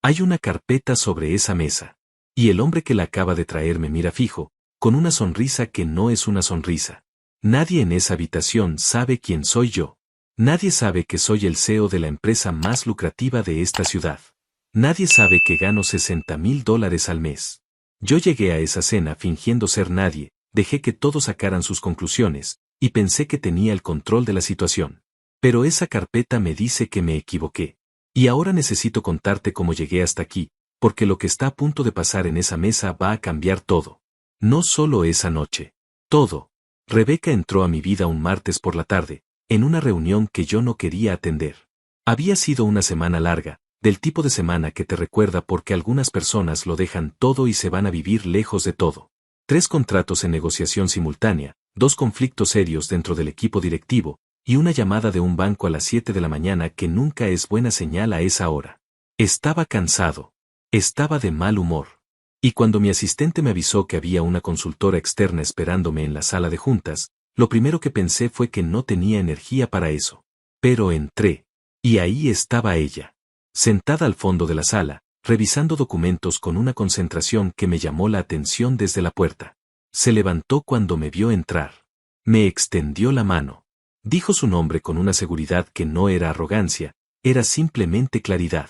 Hay una carpeta sobre esa mesa. Y el hombre que la acaba de traer me mira fijo, con una sonrisa que no es una sonrisa. Nadie en esa habitación sabe quién soy yo. Nadie sabe que soy el CEO de la empresa más lucrativa de esta ciudad. Nadie sabe que gano $60,000 al mes. Yo llegué a esa cena fingiendo ser nadie, dejé que todos sacaran sus conclusiones, y pensé que tenía el control de la situación. Pero esa carpeta me dice que me equivoqué. Y ahora necesito contarte cómo llegué hasta aquí, porque lo que está a punto de pasar en esa mesa va a cambiar todo. No solo esa noche. Todo. Rebeca entró a mi vida un martes por la tarde, en una reunión que yo no quería atender. Había sido una semana larga, del tipo de semana que te recuerda porque algunas personas lo dejan todo y se van a vivir lejos de todo. 3 contratos en negociación simultánea, 2 conflictos serios dentro del equipo directivo, y una llamada de un banco a las 7 de la mañana que nunca es buena señal a esa hora. Estaba cansado. Estaba de mal humor. Y cuando mi asistente me avisó que había una consultora externa esperándome en la sala de juntas, lo primero que pensé fue que no tenía energía para eso. Pero entré. Y ahí estaba ella. Sentada al fondo de la sala, revisando documentos con una concentración que me llamó la atención desde la puerta. Se levantó cuando me vio entrar. Me extendió la mano. Dijo su nombre con una seguridad que no era arrogancia, era simplemente claridad.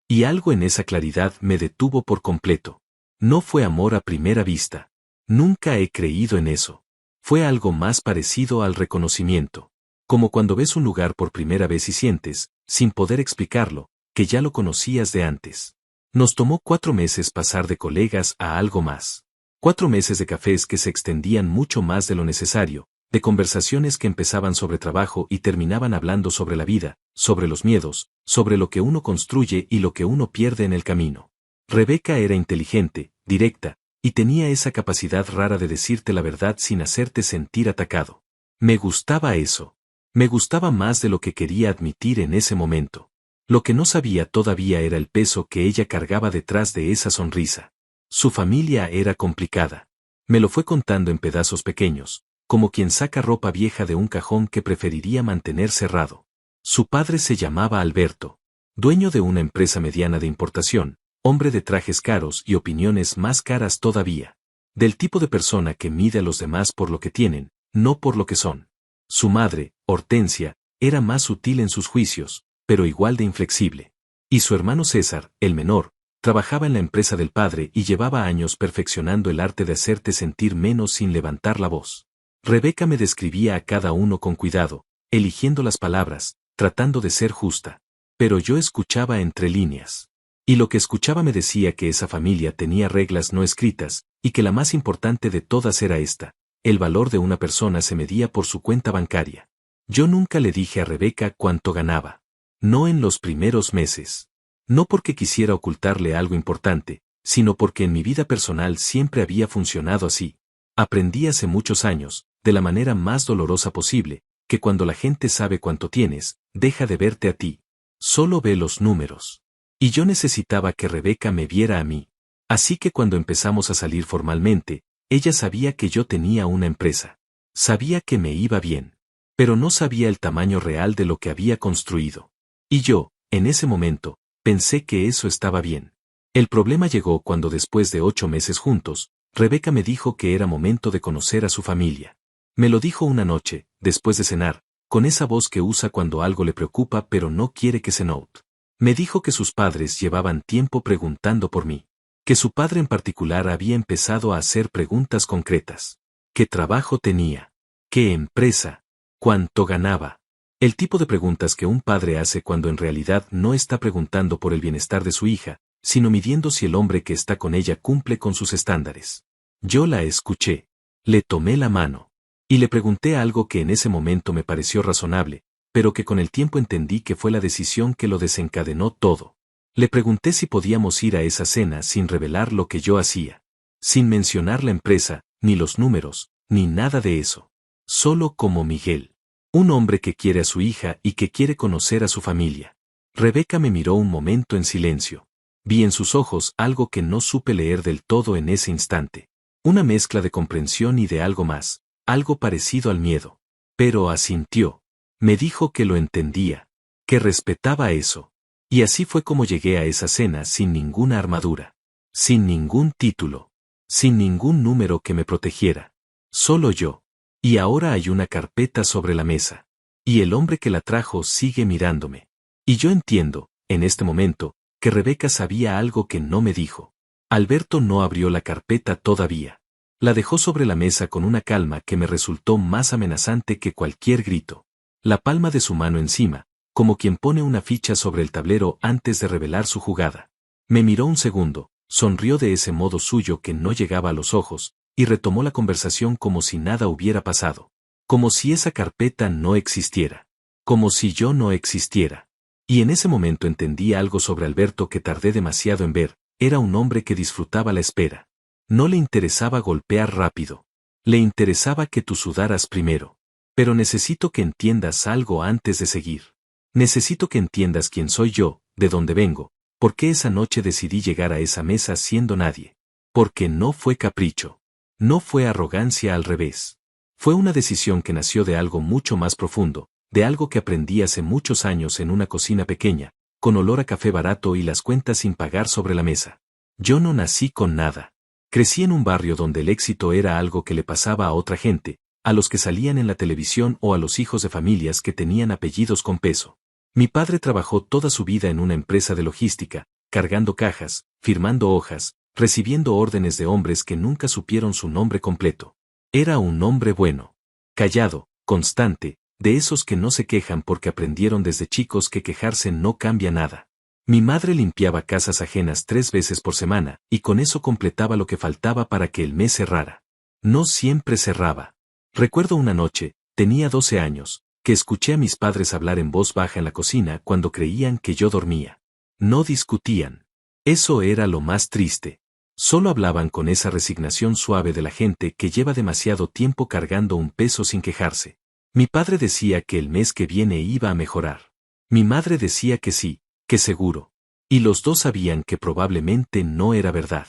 Y algo en esa claridad me detuvo por completo. No fue amor a primera vista. Nunca he creído en eso. Fue algo más parecido al reconocimiento. Como cuando ves un lugar por primera vez y sientes, sin poder explicarlo, que ya lo conocías de antes. Nos tomó 4 meses pasar de colegas a algo más. 4 meses de cafés que se extendían mucho más de lo necesario, de conversaciones que empezaban sobre trabajo y terminaban hablando sobre la vida, sobre los miedos, sobre lo que uno construye y lo que uno pierde en el camino. Rebeca era inteligente, directa, y tenía esa capacidad rara de decirte la verdad sin hacerte sentir atacado. Me gustaba eso. Me gustaba más de lo que quería admitir en ese momento. Lo que no sabía todavía era el peso que ella cargaba detrás de esa sonrisa. Su familia era complicada. Me lo fue contando en pedazos pequeños, como quien saca ropa vieja de un cajón que preferiría mantener cerrado. Su padre se llamaba Alberto, dueño de una empresa mediana de importación, hombre de trajes caros y opiniones más caras todavía. Del tipo de persona que mide a los demás por lo que tienen, no por lo que son. Su madre, Hortensia, era más sutil en sus juicios, pero igual de inflexible. Y su hermano César, el menor, trabajaba en la empresa del padre y llevaba años perfeccionando el arte de hacerte sentir menos sin levantar la voz. Rebeca me describía a cada uno con cuidado, eligiendo las palabras, tratando de ser justa. Pero yo escuchaba entre líneas. Y lo que escuchaba me decía que esa familia tenía reglas no escritas, y que la más importante de todas era esta: el valor de una persona se medía por su cuenta bancaria. Yo nunca le dije a Rebeca cuánto ganaba. No en los primeros meses. No porque quisiera ocultarle algo importante, sino porque en mi vida personal siempre había funcionado así. Aprendí hace muchos años, de la manera más dolorosa posible, que cuando la gente sabe cuánto tienes, deja de verte a ti. Solo ve los números. Y yo necesitaba que Rebeca me viera a mí. Así que cuando empezamos a salir formalmente, ella sabía que yo tenía una empresa. Sabía que me iba bien. Pero no sabía el tamaño real de lo que había construido. Y yo, en ese momento, pensé que eso estaba bien. El problema llegó cuando después de 8 meses juntos, Rebeca me dijo que era momento de conocer a su familia. Me lo dijo una noche, después de cenar, con esa voz que usa cuando algo le preocupa pero no quiere que se note. Me dijo que sus padres llevaban tiempo preguntando por mí. Que su padre en particular había empezado a hacer preguntas concretas. ¿Qué trabajo tenía? ¿Qué empresa? ¿Cuánto ganaba? El tipo de preguntas que un padre hace cuando en realidad no está preguntando por el bienestar de su hija, sino midiendo si el hombre que está con ella cumple con sus estándares. Yo la escuché. Le tomé la mano. Y le pregunté algo que en ese momento me pareció razonable, pero que con el tiempo entendí que fue la decisión que lo desencadenó todo. Le pregunté si podíamos ir a esa cena sin revelar lo que yo hacía. Sin mencionar la empresa, ni los números, ni nada de eso. Solo como Miguel. Un hombre que quiere a su hija y que quiere conocer a su familia. Rebeca me miró un momento en silencio. Vi en sus ojos algo que no supe leer del todo en ese instante. Una mezcla de comprensión y de algo más, algo parecido al miedo. Pero asintió. Me dijo que lo entendía, que respetaba eso. Y así fue como llegué a esa cena sin ninguna armadura, sin ningún título, sin ningún número que me protegiera. Solo yo. Y ahora hay una carpeta sobre la mesa. Y el hombre que la trajo sigue mirándome. Y yo entiendo, en este momento, que Rebeca sabía algo que no me dijo. Alberto no abrió la carpeta todavía. La dejó sobre la mesa con una calma que me resultó más amenazante que cualquier grito. La palma de su mano encima, como quien pone una ficha sobre el tablero antes de revelar su jugada. Me miró un segundo, sonrió de ese modo suyo que no llegaba a los ojos, y retomó la conversación como si nada hubiera pasado. Como si esa carpeta no existiera. Como si yo no existiera. Y en ese momento entendí algo sobre Alberto que tardé demasiado en ver. Era un hombre que disfrutaba la espera. No le interesaba golpear rápido. Le interesaba que tú sudaras primero. Pero necesito que entiendas algo antes de seguir. Necesito que entiendas quién soy yo, de dónde vengo, por qué esa noche decidí llegar a esa mesa siendo nadie. Porque no fue capricho. No fue arrogancia, al revés. Fue una decisión que nació de algo mucho más profundo, de algo que aprendí hace muchos años en una cocina pequeña, con olor a café barato y las cuentas sin pagar sobre la mesa. Yo no nací con nada. Crecí en un barrio donde el éxito era algo que le pasaba a otra gente, a los que salían en la televisión o a los hijos de familias que tenían apellidos con peso. Mi padre trabajó toda su vida en una empresa de logística, cargando cajas, firmando hojas, recibiendo órdenes de hombres que nunca supieron su nombre completo. Era un hombre bueno, callado, constante, de esos que no se quejan porque aprendieron desde chicos que quejarse no cambia nada. Mi madre limpiaba casas ajenas 3 veces por semana, y con eso completaba lo que faltaba para que el mes cerrara. No siempre cerraba. Recuerdo una noche, tenía 12 años, que escuché a mis padres hablar en voz baja en la cocina cuando creían que yo dormía. No discutían. Eso era lo más triste. Solo hablaban con esa resignación suave de la gente que lleva demasiado tiempo cargando un peso sin quejarse. Mi padre decía que el mes que viene iba a mejorar. Mi madre decía que sí, que seguro. Y los dos sabían que probablemente no era verdad.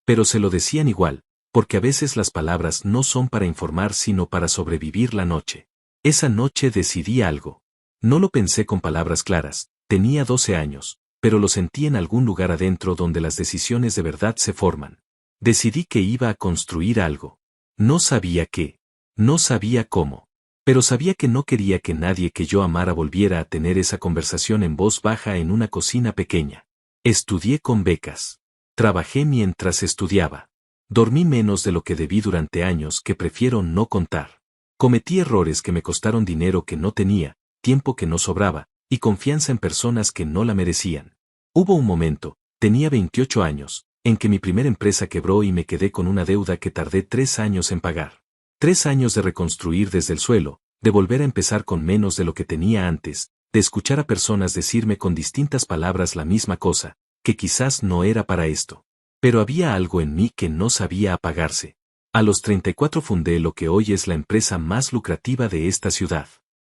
Pero se lo decían igual, porque a veces las palabras no son para informar sino para sobrevivir la noche. Esa noche decidí algo. No lo pensé con palabras claras, tenía 12 años, pero lo sentí en algún lugar adentro donde las decisiones de verdad se forman. Decidí que iba a construir algo. No sabía qué. No sabía cómo. Pero sabía que no quería que nadie que yo amara volviera a tener esa conversación en voz baja en una cocina pequeña. Estudié con becas. Trabajé mientras estudiaba. Dormí menos de lo que debí durante años que prefiero no contar. Cometí errores que me costaron dinero que no tenía, tiempo que no sobraba, y confianza en personas que no la merecían. Hubo un momento, tenía 28 años, en que mi primera empresa quebró y me quedé con una deuda que tardé 3 años en pagar. 3 años de reconstruir desde el suelo, de volver a empezar con menos de lo que tenía antes, de escuchar a personas decirme con distintas palabras la misma cosa, que quizás no era para esto. Pero había algo en mí que no sabía apagarse. A los 34 fundé lo que hoy es la empresa más lucrativa de esta ciudad.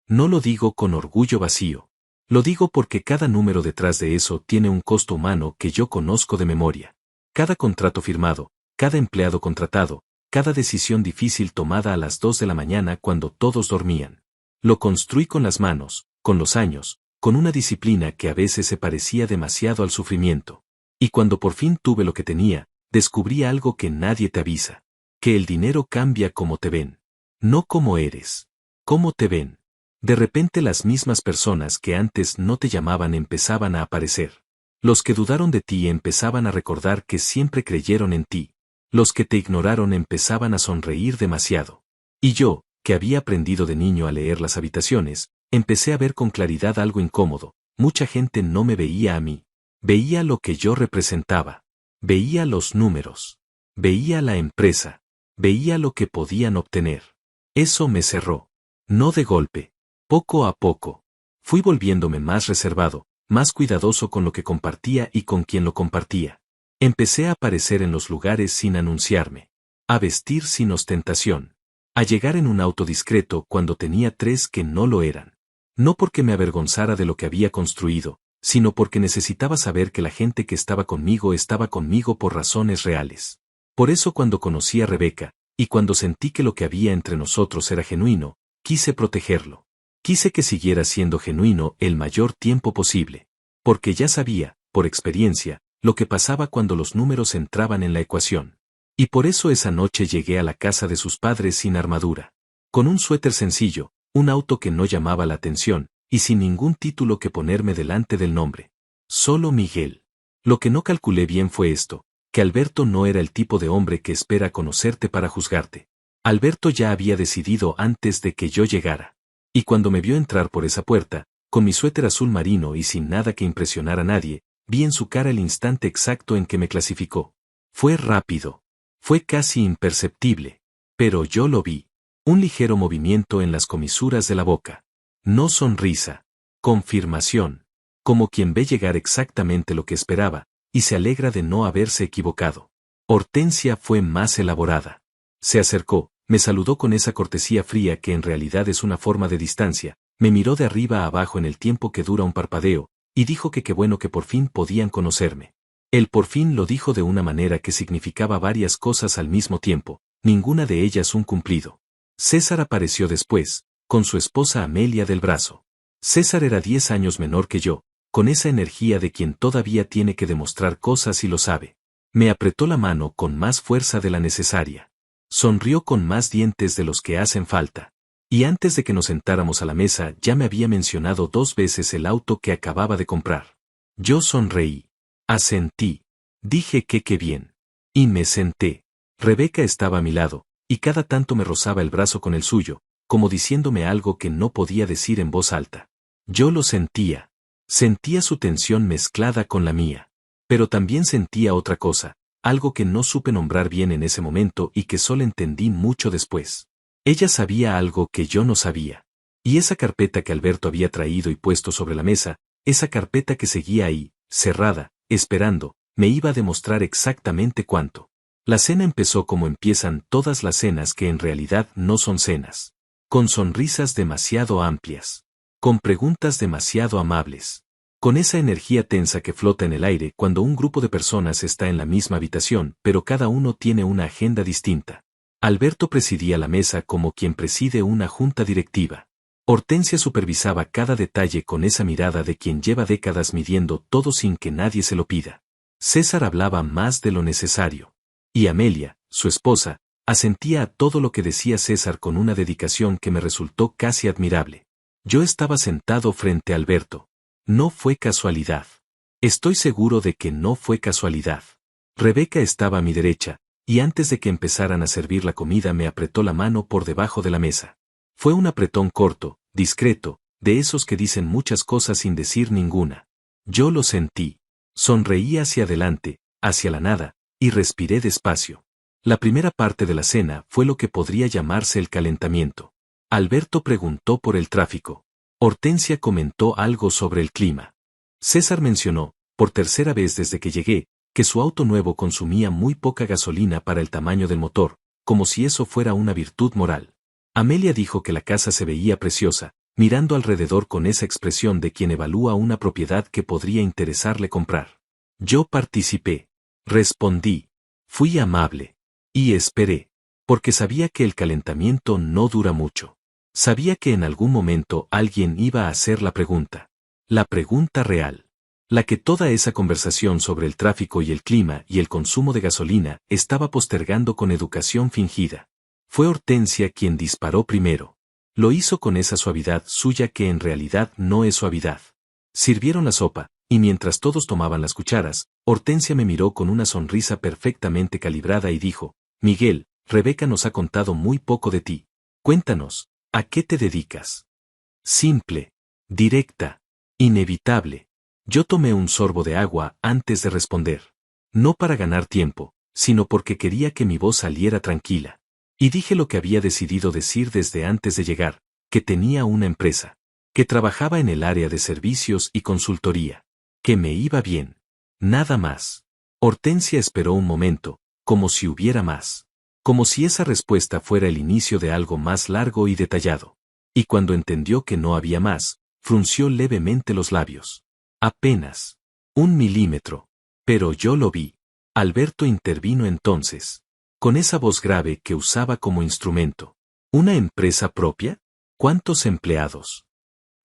No lo digo con orgullo vacío. Lo digo porque cada número detrás de eso tiene un costo humano que yo conozco de memoria. Cada contrato firmado, cada empleado contratado, cada decisión difícil tomada a las 2 de la mañana cuando todos dormían. Lo construí con las manos, con los años, con una disciplina que a veces se parecía demasiado al sufrimiento. Y cuando por fin tuve lo que tenía, descubrí algo que nadie te avisa. Que el dinero cambia como te ven. No como eres. Cómo te ven. De repente las mismas personas que antes no te llamaban empezaban a aparecer. Los que dudaron de ti empezaban a recordar que siempre creyeron en ti. Los que te ignoraron empezaban a sonreír demasiado. Y yo, que había aprendido de niño a leer las habitaciones, empecé a ver con claridad algo incómodo. Mucha gente no me veía a mí. Veía lo que yo representaba. Veía los números. Veía la empresa. Veía lo que podían obtener. Eso me cerró. No de golpe. Poco a poco. Fui volviéndome más reservado, más cuidadoso con lo que compartía y con quien lo compartía. Empecé a aparecer en los lugares sin anunciarme. A vestir sin ostentación. A llegar en un auto discreto cuando tenía 3 que no lo eran. No porque me avergonzara de lo que había construido, sino porque necesitaba saber que la gente que estaba conmigo por razones reales. Por eso cuando conocí a Rebeca, y cuando sentí que lo que había entre nosotros era genuino, quise protegerlo. Quise que siguiera siendo genuino el mayor tiempo posible. porque ya sabía, por experiencia, lo que pasaba cuando los números entraban en la ecuación. Y por eso esa noche llegué a la casa de sus padres sin armadura, con un suéter sencillo, un auto que no llamaba la atención, y sin ningún título que ponerme delante del nombre. Solo Miguel. Lo que no calculé bien fue esto, que Alberto no era el tipo de hombre que espera conocerte para juzgarte. Alberto ya había decidido antes de que yo llegara. Y cuando me vio entrar por esa puerta, con mi suéter azul marino y sin nada que impresionar a nadie, vi en su cara el instante exacto en que me clasificó. Fue rápido. Fue casi imperceptible. Pero yo lo vi. Un ligero movimiento en las comisuras de la boca. No sonrisa. Confirmación. Como quien ve llegar exactamente lo que esperaba, y se alegra de no haberse equivocado. Hortensia fue más elaborada. Se acercó, me saludó con esa cortesía fría que en realidad es una forma de distancia, me miró de arriba a abajo en el tiempo que dura un parpadeo, y dijo que qué bueno que por fin podían conocerme. El por fin lo dijo de una manera que significaba varias cosas al mismo tiempo, ninguna de ellas un cumplido. César apareció después, con su esposa Amelia del brazo. César era 10 años menor que yo, con esa energía de quien todavía tiene que demostrar cosas y lo sabe. Me apretó la mano con más fuerza de la necesaria. Sonrió con más dientes de los que hacen falta. Y antes de que nos sentáramos a la mesa ya me había mencionado 2 veces el auto que acababa de comprar. Yo sonreí. Asentí. Dije que qué bien. Y me senté. Rebeca estaba a mi lado, y cada tanto me rozaba el brazo con el suyo, como diciéndome algo que no podía decir en voz alta. Yo lo sentía. Sentía su tensión mezclada con la mía. Pero también sentía otra cosa, algo que no supe nombrar bien en ese momento y que solo entendí mucho después. Ella sabía algo que yo no sabía. Y esa carpeta que Alberto había traído y puesto sobre la mesa, esa carpeta que seguía ahí, cerrada, esperando, me iba a demostrar exactamente cuánto. La cena empezó como empiezan todas las cenas que en realidad no son cenas. Con sonrisas demasiado amplias. Con preguntas demasiado amables. Con esa energía tensa que flota en el aire cuando un grupo de personas está en la misma habitación, pero cada uno tiene una agenda distinta. Alberto presidía la mesa como quien preside una junta directiva. Hortensia supervisaba cada detalle con esa mirada de quien lleva décadas midiendo todo sin que nadie se lo pida. César hablaba más de lo necesario. Y Amelia, su esposa, asentía a todo lo que decía César con una dedicación que me resultó casi admirable. Yo estaba sentado frente a Alberto. No fue casualidad. Estoy seguro de que no fue casualidad. Rebeca estaba a mi derecha, y antes de que empezaran a servir la comida me apretó la mano por debajo de la mesa. Fue un apretón corto, discreto, de esos que dicen muchas cosas sin decir ninguna. Yo lo sentí. Sonreí hacia adelante, hacia la nada, y respiré despacio. La primera parte de la cena fue lo que podría llamarse el calentamiento. Alberto preguntó por el tráfico. Hortensia comentó algo sobre el clima. César mencionó, por tercera vez desde que llegué, que su auto nuevo consumía muy poca gasolina para el tamaño del motor, como si eso fuera una virtud moral. Amelia dijo que la casa se veía preciosa, mirando alrededor con esa expresión de quien evalúa una propiedad que podría interesarle comprar. Yo participé. Respondí. Fui amable. Y esperé. Porque sabía que el calentamiento no dura mucho. Sabía que en algún momento alguien iba a hacer la pregunta. La pregunta real. La que toda esa conversación sobre el tráfico y el clima y el consumo de gasolina estaba postergando con educación fingida. Fue Hortensia quien disparó primero. Lo hizo con esa suavidad suya que en realidad no es suavidad. Sirvieron la sopa, y mientras todos tomaban las cucharas, Hortensia me miró con una sonrisa perfectamente calibrada y dijo, Miguel, Rebeca nos ha contado muy poco de ti. Cuéntanos. ¿A qué te dedicas? Simple, directa, inevitable. Yo tomé un sorbo de agua antes de responder. No para ganar tiempo, sino porque quería que mi voz saliera tranquila. Y dije lo que había decidido decir desde antes de llegar, que tenía una empresa, que trabajaba en el área de servicios y consultoría, que me iba bien. Nada más. Hortensia esperó un momento, como si hubiera más. Como si esa respuesta fuera el inicio de algo más largo y detallado. Y cuando entendió que no había más, frunció levemente los labios. Apenas. 1 milímetro. Pero yo lo vi. Alberto intervino entonces. Con esa voz grave que usaba como instrumento. ¿Una empresa propia? ¿Cuántos empleados?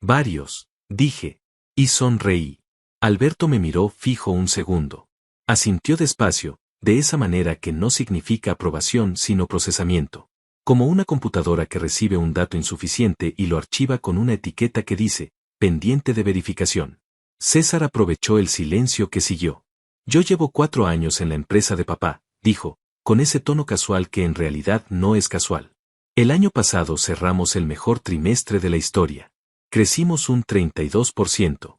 Varios, dije. Y sonreí. Alberto me miró fijo un segundo. Asintió despacio, de esa manera que no significa aprobación sino procesamiento. Como una computadora que recibe un dato insuficiente y lo archiva con una etiqueta que dice, pendiente de verificación. César aprovechó el silencio que siguió. Yo llevo 4 años en la empresa de papá, dijo, con ese tono casual que en realidad no es casual. El año pasado cerramos el mejor trimestre de la historia. Crecimos un 32%.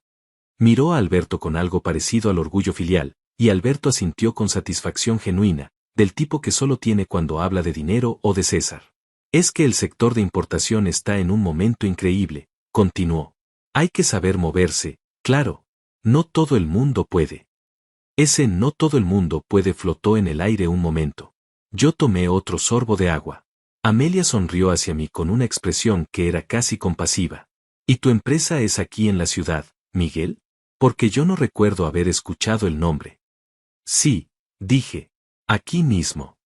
Miró a Alberto con algo parecido al orgullo filial, y Alberto asintió con satisfacción genuina, del tipo que solo tiene cuando habla de dinero o de César. Es que el sector de importación está en un momento increíble, continuó. Hay que saber moverse, claro. No todo el mundo puede. Ese no todo el mundo puede flotó en el aire un momento. Yo tomé otro sorbo de agua. Amelia sonrió hacia mí con una expresión que era casi compasiva. ¿Y tu empresa es aquí en la ciudad, Miguel? Porque yo no recuerdo haber escuchado el nombre. Sí, dije. Aquí mismo.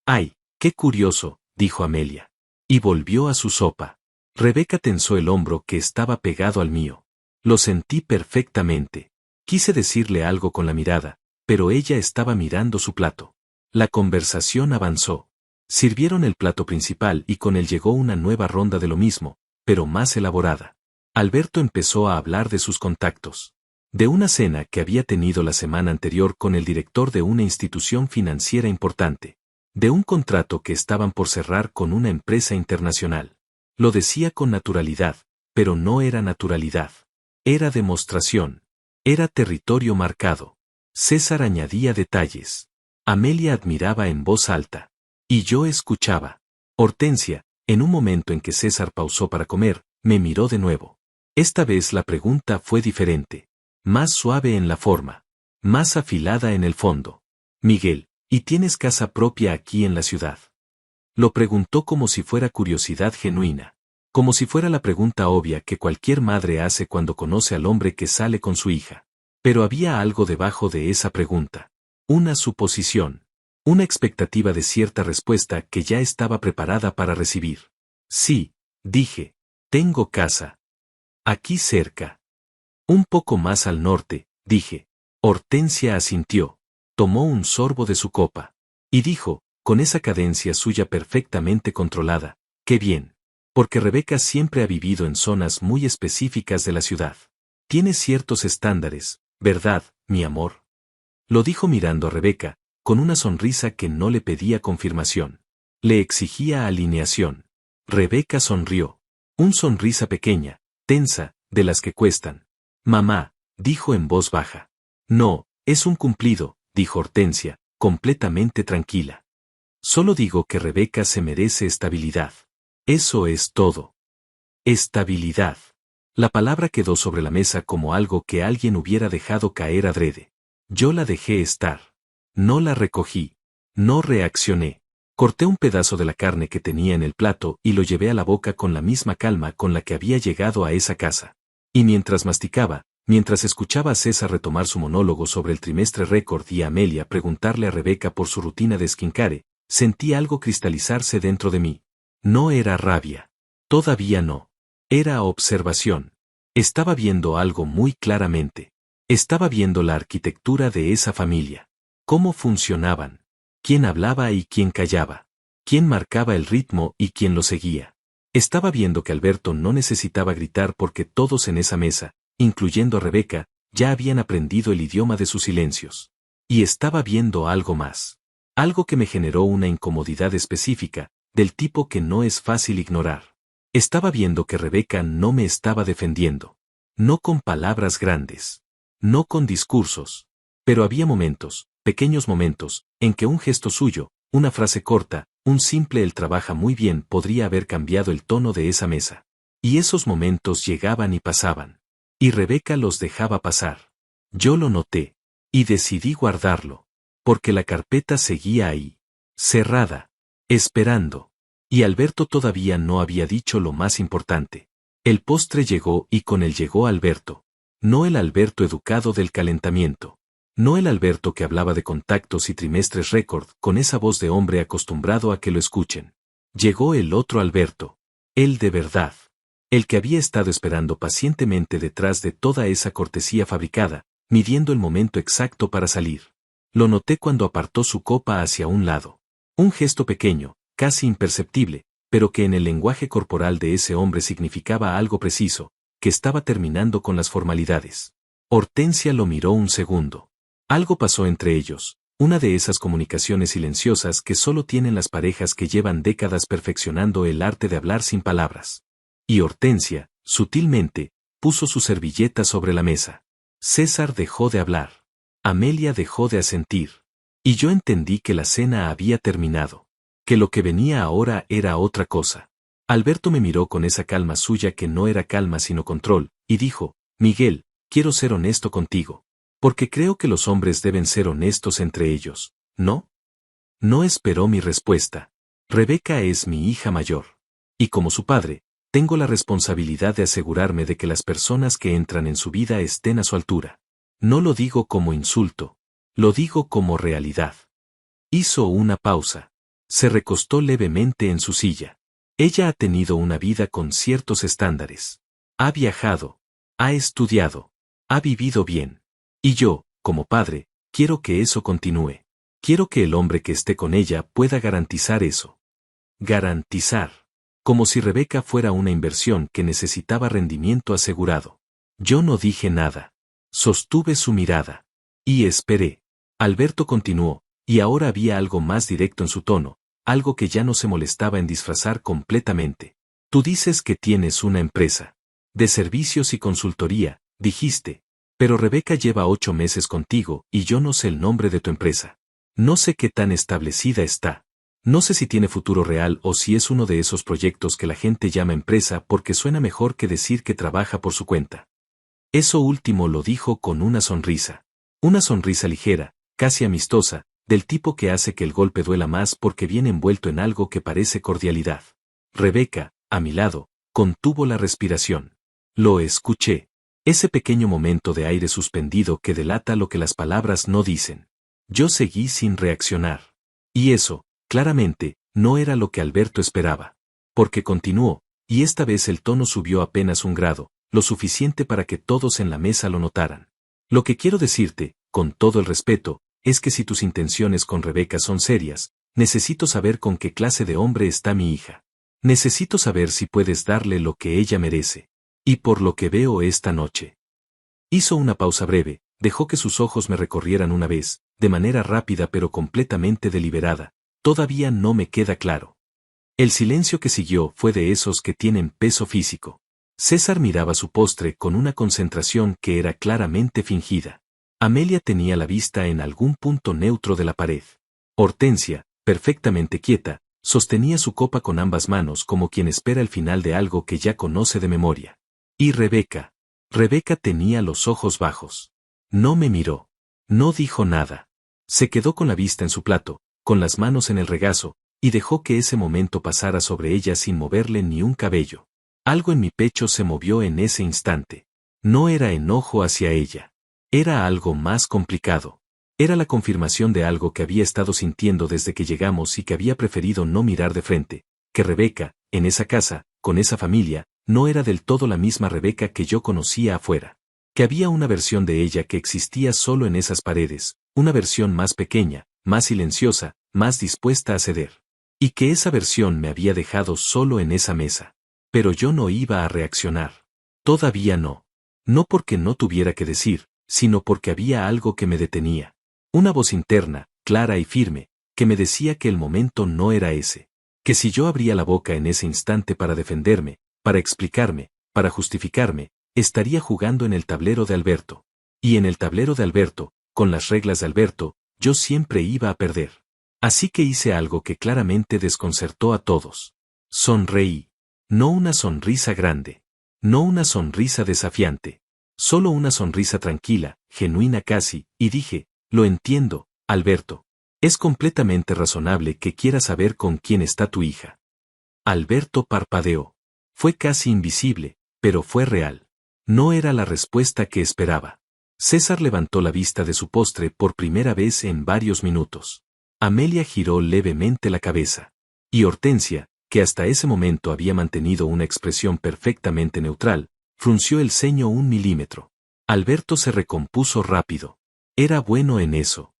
Ay, qué curioso, dijo Amelia. Y volvió a su sopa. Rebeca tensó el hombro que estaba pegado al mío. Lo sentí perfectamente. Quise decirle algo con la mirada, pero ella estaba mirando su plato. La conversación avanzó. Sirvieron el plato principal y con él llegó una nueva ronda de lo mismo, pero más elaborada. Alberto empezó a hablar de sus contactos. De una cena que había tenido la semana anterior con el director de una institución financiera importante. De un contrato que estaban por cerrar con una empresa internacional. Lo decía con naturalidad, pero no era naturalidad. Era demostración. Era territorio marcado. César añadía detalles. Amelia admiraba en voz alta. Y yo escuchaba. Hortensia, en un momento en que César pausó para comer, me miró de nuevo. Esta vez la pregunta fue diferente. Más suave en la forma. Más afilada en el fondo. Miguel, ¿y tienes casa propia aquí en la ciudad? Lo preguntó como si fuera curiosidad genuina. Como si fuera la pregunta obvia que cualquier madre hace cuando conoce al hombre que sale con su hija. Pero había algo debajo de esa pregunta. Una suposición. Una expectativa de cierta respuesta que ya estaba preparada para recibir. Sí, dije. Tengo casa. Aquí cerca. Un poco más al norte, dije. Hortensia asintió. Tomó un sorbo de su copa. Y dijo, con esa cadencia suya perfectamente controlada, qué bien. Porque Rebeca siempre ha vivido en zonas muy específicas de la ciudad. Tiene ciertos estándares, ¿verdad, mi amor? Lo dijo mirando a Rebeca, con una sonrisa que no le pedía confirmación. Le exigía alineación. Rebeca sonrió. Un sonrisa pequeña, tensa, de las que cuestan. Mamá, dijo en voz baja. No, es un cumplido, dijo Hortensia, completamente tranquila. Solo digo que Rebeca se merece estabilidad. Eso es todo. Estabilidad. La palabra quedó sobre la mesa como algo que alguien hubiera dejado caer adrede. Yo la dejé estar. No la recogí. No reaccioné. Corté un pedazo de la carne que tenía en el plato y lo llevé a la boca con la misma calma con la que había llegado a esa casa. Y mientras masticaba, mientras escuchaba a César retomar su monólogo sobre el trimestre récord y a Amelia preguntarle a Rebeca por su rutina de skincare, sentí algo cristalizarse dentro de mí. No era rabia. Todavía no. Era observación. Estaba viendo algo muy claramente. Estaba viendo la arquitectura de esa familia. Cómo funcionaban. Quién hablaba y quién callaba. Quién marcaba el ritmo y quién lo seguía. Estaba viendo que Alberto no necesitaba gritar porque todos en esa mesa, incluyendo a Rebeca, ya habían aprendido el idioma de sus silencios. Y estaba viendo algo más. Algo que me generó una incomodidad específica, del tipo que no es fácil ignorar. Estaba viendo que Rebeca no me estaba defendiendo. No con palabras grandes. No con discursos. Pero había momentos, pequeños momentos, en que un gesto suyo, una frase corta, un simple "él trabaja muy bien" podría haber cambiado el tono de esa mesa. Y esos momentos llegaban y pasaban. Y Rebeca los dejaba pasar. Yo lo noté. Y decidí guardarlo. Porque la carpeta seguía ahí. Cerrada. Esperando. Y Alberto todavía no había dicho lo más importante. El postre llegó y con él llegó Alberto. No el Alberto educado del calentamiento. No el Alberto que hablaba de contactos y trimestres récord con esa voz de hombre acostumbrado a que lo escuchen. Llegó el otro Alberto. El de verdad. El que había estado esperando pacientemente detrás de toda esa cortesía fabricada, midiendo el momento exacto para salir. Lo noté cuando apartó su copa hacia un lado. Un gesto pequeño, casi imperceptible, pero que en el lenguaje corporal de ese hombre significaba algo preciso, que estaba terminando con las formalidades. Hortensia lo miró un segundo. Algo pasó entre ellos, una de esas comunicaciones silenciosas que solo tienen las parejas que llevan décadas perfeccionando el arte de hablar sin palabras. Y Hortensia, sutilmente, puso su servilleta sobre la mesa. César dejó de hablar. Amelia dejó de asentir. Y yo entendí que la cena había terminado. Que lo que venía ahora era otra cosa. Alberto me miró con esa calma suya que no era calma sino control, y dijo, Miguel, quiero ser honesto contigo. Porque creo que los hombres deben ser honestos entre ellos, ¿no? No esperó mi respuesta. Rebeca es mi hija mayor. Y como su padre, tengo la responsabilidad de asegurarme de que las personas que entran en su vida estén a su altura. No lo digo como insulto. Lo digo como realidad. Hizo una pausa. Se recostó levemente en su silla. Ella ha tenido una vida con ciertos estándares. Ha viajado. Ha estudiado. Ha vivido bien. Y yo, como padre, quiero que eso continúe. Quiero que el hombre que esté con ella pueda garantizar eso. Garantizar. Como si Rebeca fuera una inversión que necesitaba rendimiento asegurado. Yo no dije nada. Sostuve su mirada. Y esperé. Alberto continuó, y ahora había algo más directo en su tono, algo que ya no se molestaba en disfrazar completamente. Tú dices que tienes una empresa. De servicios y consultoría, dijiste. Pero Rebeca lleva 8 meses contigo y yo no sé el nombre de tu empresa. No sé qué tan establecida está. No sé si tiene futuro real o si es uno de esos proyectos que la gente llama empresa porque suena mejor que decir que trabaja por su cuenta. Eso último lo dijo con una sonrisa. Una sonrisa ligera, casi amistosa, del tipo que hace que el golpe duela más porque viene envuelto en algo que parece cordialidad. Rebeca, a mi lado, contuvo la respiración. Lo escuché. Ese pequeño momento de aire suspendido que delata lo que las palabras no dicen. Yo seguí sin reaccionar. Y eso, claramente, no era lo que Alberto esperaba. Porque continuó, y esta vez el tono subió apenas 1 grado, lo suficiente para que todos en la mesa lo notaran. Lo que quiero decirte, con todo el respeto, es que si tus intenciones con Rebeca son serias, necesito saber con qué clase de hombre está mi hija. Necesito saber si puedes darle lo que ella merece. Y por lo que veo esta noche. Hizo una pausa breve, dejó que sus ojos me recorrieran una vez, de manera rápida pero completamente deliberada. Todavía no me queda claro. El silencio que siguió fue de esos que tienen peso físico. César miraba su postre con una concentración que era claramente fingida. Amelia tenía la vista en algún punto neutro de la pared. Hortensia, perfectamente quieta, sostenía su copa con ambas manos como quien espera el final de algo que ya conoce de memoria. Y Rebeca. Rebeca tenía los ojos bajos. No me miró. No dijo nada. Se quedó con la vista en su plato, con las manos en el regazo, y dejó que ese momento pasara sobre ella sin moverle ni un cabello. Algo en mi pecho se movió en ese instante. No era enojo hacia ella. Era algo más complicado. Era la confirmación de algo que había estado sintiendo desde que llegamos y que había preferido no mirar de frente, que Rebeca, en esa casa, con esa familia, no era del todo la misma Rebeca que yo conocía afuera. Que había una versión de ella que existía solo en esas paredes, una versión más pequeña, más silenciosa, más dispuesta a ceder. Y que esa versión me había dejado solo en esa mesa. Pero yo no iba a reaccionar. Todavía no. No porque no tuviera que decir, sino porque había algo que me detenía. Una voz interna, clara y firme, que me decía que el momento no era ese. Que si yo abría la boca en ese instante para defenderme, para explicarme, para justificarme, estaría jugando en el tablero de Alberto. Y en el tablero de Alberto, con las reglas de Alberto, yo siempre iba a perder. Así que hice algo que claramente desconcertó a todos. Sonreí. No una sonrisa grande. No una sonrisa desafiante. Solo una sonrisa tranquila, genuina casi, y dije, lo entiendo, Alberto. Es completamente razonable que quieras saber con quién está tu hija. Alberto parpadeó. Fue casi invisible, pero fue real. No era la respuesta que esperaba. César levantó la vista de su postre por primera vez en varios minutos. Amelia giró levemente la cabeza. Y Hortensia, que hasta ese momento había mantenido una expresión perfectamente neutral, frunció el ceño 1 milímetro. Alberto se recompuso rápido. Era bueno en eso.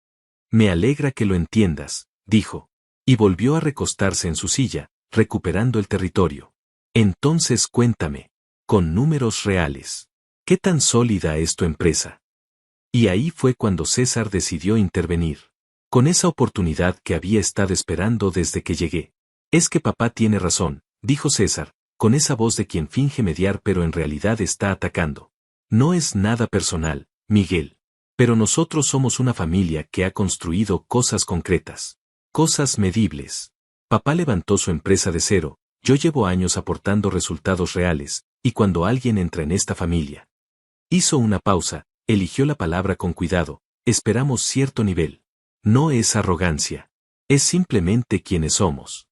Me alegra que lo entiendas, dijo. Y volvió a recostarse en su silla, recuperando el territorio. Entonces cuéntame, con números reales, ¿qué tan sólida es tu empresa? Y ahí fue cuando César decidió intervenir. Con esa oportunidad que había estado esperando desde que llegué. Es que papá tiene razón, dijo César, con esa voz de quien finge mediar pero en realidad está atacando. No es nada personal, Miguel. Pero nosotros somos una familia que ha construido cosas concretas. Cosas medibles. Papá levantó su empresa de cero, yo llevo años aportando resultados reales, y cuando alguien entra en esta familia. Hizo una pausa, eligió la palabra con cuidado, esperamos cierto nivel. No es arrogancia. Es simplemente quienes somos.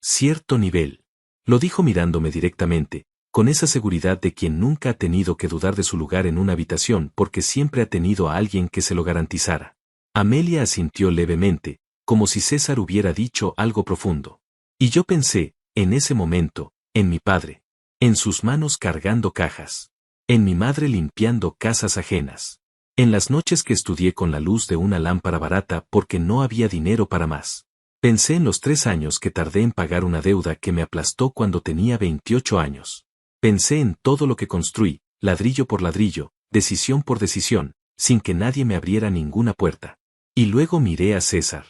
Cierto nivel. Lo dijo mirándome directamente, con esa seguridad de quien nunca ha tenido que dudar de su lugar en una habitación porque siempre ha tenido a alguien que se lo garantizara. Amelia asintió levemente, como si César hubiera dicho algo profundo. Y yo pensé, en ese momento, en mi padre. En sus manos cargando cajas. En mi madre limpiando casas ajenas. En las noches que estudié con la luz de una lámpara barata porque no había dinero para más. Pensé en los 3 años que tardé en pagar una deuda que me aplastó cuando tenía 28 años. Pensé en todo lo que construí, ladrillo por ladrillo, decisión por decisión, sin que nadie me abriera ninguna puerta. Y luego miré a César.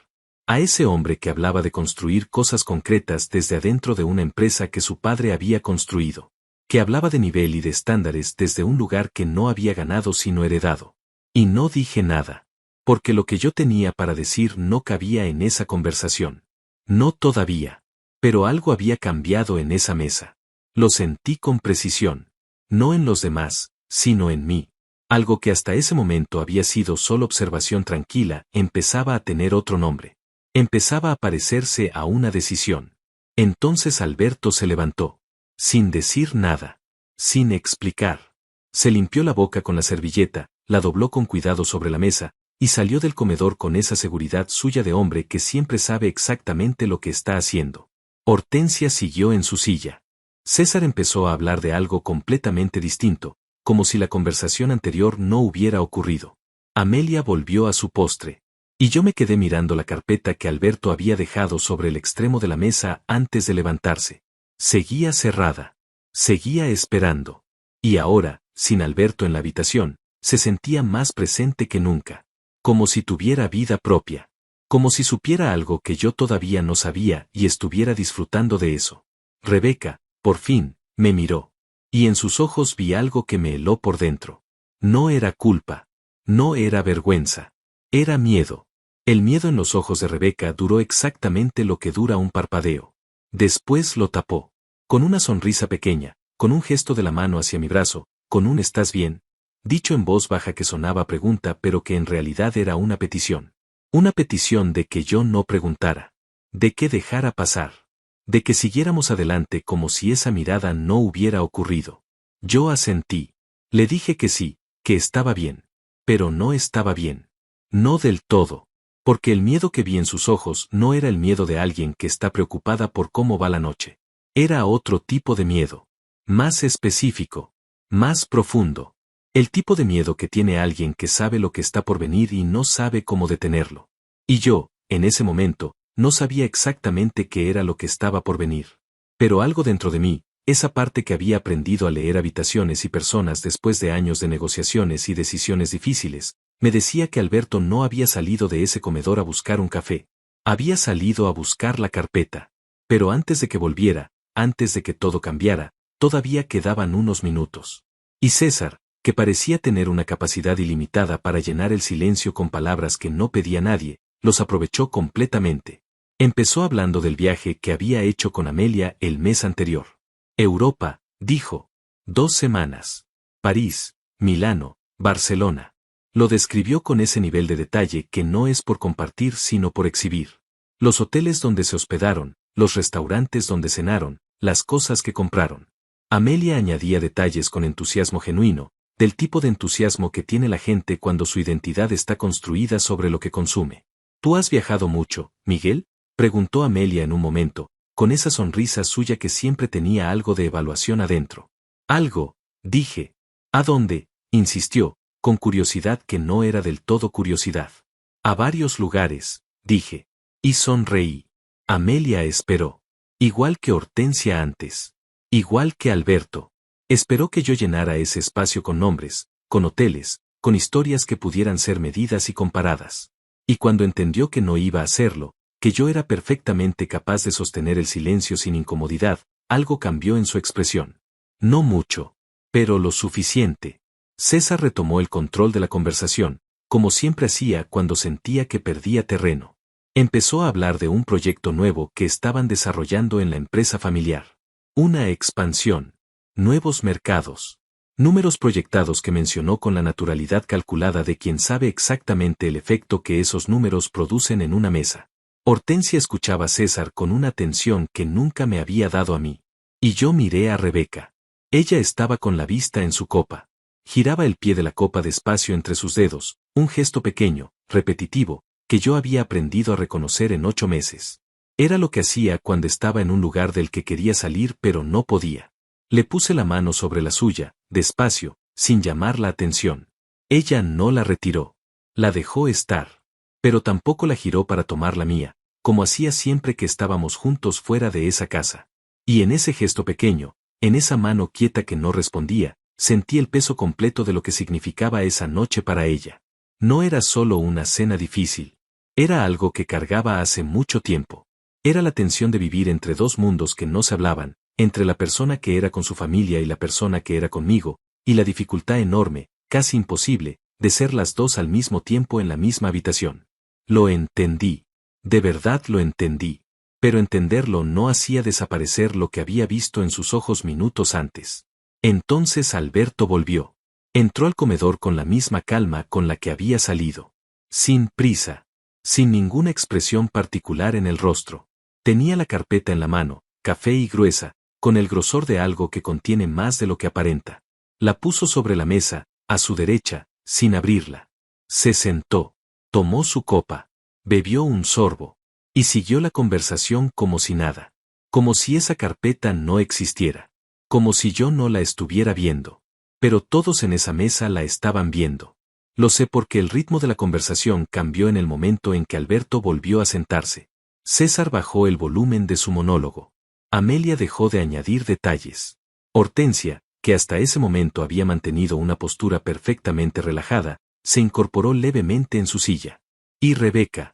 A ese hombre que hablaba de construir cosas concretas desde adentro de una empresa que su padre había construido. Que hablaba de nivel y de estándares desde un lugar que no había ganado sino heredado. Y no dije nada. Porque lo que yo tenía para decir no cabía en esa conversación. No todavía. Pero algo había cambiado en esa mesa. Lo sentí con precisión. No en los demás, sino en mí. Algo que hasta ese momento había sido solo observación tranquila, empezaba a tener otro nombre. Empezaba a parecerse a una decisión. Entonces Alberto se levantó. Sin decir nada. Sin explicar. Se limpió la boca con la servilleta, la dobló con cuidado sobre la mesa, y salió del comedor con esa seguridad suya de hombre que siempre sabe exactamente lo que está haciendo. Hortensia siguió en su silla. César empezó a hablar de algo completamente distinto, como si la conversación anterior no hubiera ocurrido. Amelia volvió a su postre. Y yo me quedé mirando la carpeta que Alberto había dejado sobre el extremo de la mesa antes de levantarse. Seguía cerrada. Seguía esperando. Y ahora, sin Alberto en la habitación, se sentía más presente que nunca. Como si tuviera vida propia. Como si supiera algo que yo todavía no sabía y estuviera disfrutando de eso. Rebeca, por fin, me miró. Y en sus ojos vi algo que me heló por dentro. No era culpa. No era vergüenza. Era miedo. El miedo en los ojos de Rebeca duró exactamente lo que dura un parpadeo. Después lo tapó. Con una sonrisa pequeña, con un gesto de la mano hacia mi brazo, con un ¿estás bien? Dicho en voz baja que sonaba pregunta pero que en realidad era una petición. Una petición de que yo no preguntara. De que dejara pasar. De que siguiéramos adelante como si esa mirada no hubiera ocurrido. Yo asentí. Le dije que sí, que estaba bien. Pero no estaba bien. No del todo. Porque el miedo que vi en sus ojos no era el miedo de alguien que está preocupada por cómo va la noche. Era otro tipo de miedo. Más específico. Más profundo. El tipo de miedo que tiene alguien que sabe lo que está por venir y no sabe cómo detenerlo. Y yo, en ese momento, no sabía exactamente qué era lo que estaba por venir. Pero algo dentro de mí, esa parte que había aprendido a leer habitaciones y personas después de años de negociaciones y decisiones difíciles, me decía que Alberto no había salido de ese comedor a buscar un café. Había salido a buscar la carpeta. Pero antes de que volviera, antes de que todo cambiara, todavía quedaban unos minutos. Y César, que parecía tener una capacidad ilimitada para llenar el silencio con palabras que no pedía nadie, los aprovechó completamente. Empezó hablando del viaje que había hecho con Amelia el mes anterior. Europa, dijo. 2 semanas. París, Milano, Barcelona. Lo describió con ese nivel de detalle que no es por compartir sino por exhibir. Los hoteles donde se hospedaron, los restaurantes donde cenaron, las cosas que compraron. Amelia añadía detalles con entusiasmo genuino, del tipo de entusiasmo que tiene la gente cuando su identidad está construida sobre lo que consume. ¿Tú has viajado mucho, Miguel? Preguntó Amelia en un momento, con esa sonrisa suya que siempre tenía algo de evaluación adentro. Algo, dije. ¿A dónde? Insistió, con curiosidad que no era del todo curiosidad. A varios lugares, dije. Y sonreí. Amelia esperó. Igual que Hortensia antes. Igual que Alberto. Esperó que yo llenara ese espacio con nombres, con hoteles, con historias que pudieran ser medidas y comparadas. Y cuando entendió que no iba a hacerlo, que yo era perfectamente capaz de sostener el silencio sin incomodidad, algo cambió en su expresión. No mucho, pero lo suficiente. César retomó el control de la conversación, como siempre hacía cuando sentía que perdía terreno. Empezó a hablar de un proyecto nuevo que estaban desarrollando en la empresa familiar. Una expansión. Nuevos mercados. Números proyectados que mencionó con la naturalidad calculada de quien sabe exactamente el efecto que esos números producen en una mesa. Hortensia escuchaba a César con una atención que nunca me había dado a mí. Y yo miré a Rebeca. Ella estaba con la vista en su copa. Giraba el pie de la copa despacio entre sus dedos, un gesto pequeño, repetitivo, que yo había aprendido a reconocer en 8 meses. Era lo que hacía cuando estaba en un lugar del que quería salir pero no podía. Le puse la mano sobre la suya, despacio, sin llamar la atención. Ella no la retiró. La dejó estar. Pero tampoco la giró para tomar la mía, como hacía siempre que estábamos juntos fuera de esa casa. Y en ese gesto pequeño, en esa mano quieta que no respondía, sentí el peso completo de lo que significaba esa noche para ella. No era solo una cena difícil. Era algo que cargaba hace mucho tiempo. Era la tensión de vivir entre dos mundos que no se hablaban, entre la persona que era con su familia y la persona que era conmigo, y la dificultad enorme, casi imposible, de ser las dos al mismo tiempo en la misma habitación. Lo entendí. De verdad lo entendí. Pero entenderlo no hacía desaparecer lo que había visto en sus ojos minutos antes. Entonces Alberto volvió. Entró al comedor con la misma calma con la que había salido. Sin prisa. Sin ninguna expresión particular en el rostro. Tenía la carpeta en la mano, café y gruesa, con el grosor de algo que contiene más de lo que aparenta. La puso sobre la mesa, a su derecha, sin abrirla. Se sentó. Tomó su copa. Bebió un sorbo. Y siguió la conversación como si nada. Como si esa carpeta no existiera. Como si yo no la estuviera viendo. Pero todos en esa mesa la estaban viendo. Lo sé porque el ritmo de la conversación cambió en el momento en que Alberto volvió a sentarse. César bajó el volumen de su monólogo. Amelia dejó de añadir detalles. Hortensia, que hasta ese momento había mantenido una postura perfectamente relajada, se incorporó levemente en su silla. Y Rebeca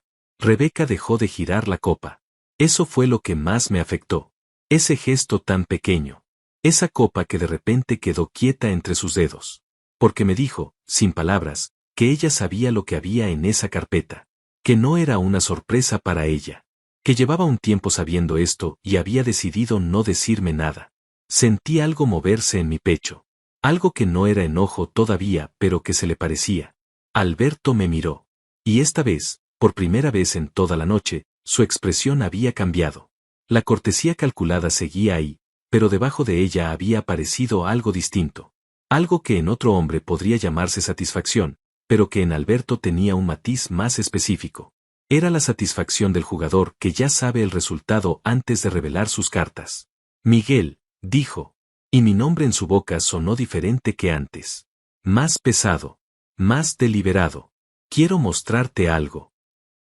dejó de girar la copa. Eso fue lo que más me afectó. Ese gesto tan pequeño. Esa copa que de repente quedó quieta entre sus dedos. Porque me dijo, sin palabras, que ella sabía lo que había en esa carpeta. Que no era una sorpresa para ella. Que llevaba un tiempo sabiendo esto y había decidido no decirme nada. Sentí algo moverse en mi pecho. Algo que no era enojo todavía, pero que se le parecía. Alberto me miró. Y esta vez, por primera vez en toda la noche, su expresión había cambiado. La cortesía calculada seguía ahí, pero debajo de ella había aparecido algo distinto. Algo que en otro hombre podría llamarse satisfacción, pero que en Alberto tenía un matiz más específico. Era la satisfacción del jugador que ya sabe el resultado antes de revelar sus cartas. Miguel, dijo, y mi nombre en su boca sonó diferente que antes. Más pesado. Más deliberado. Quiero mostrarte algo.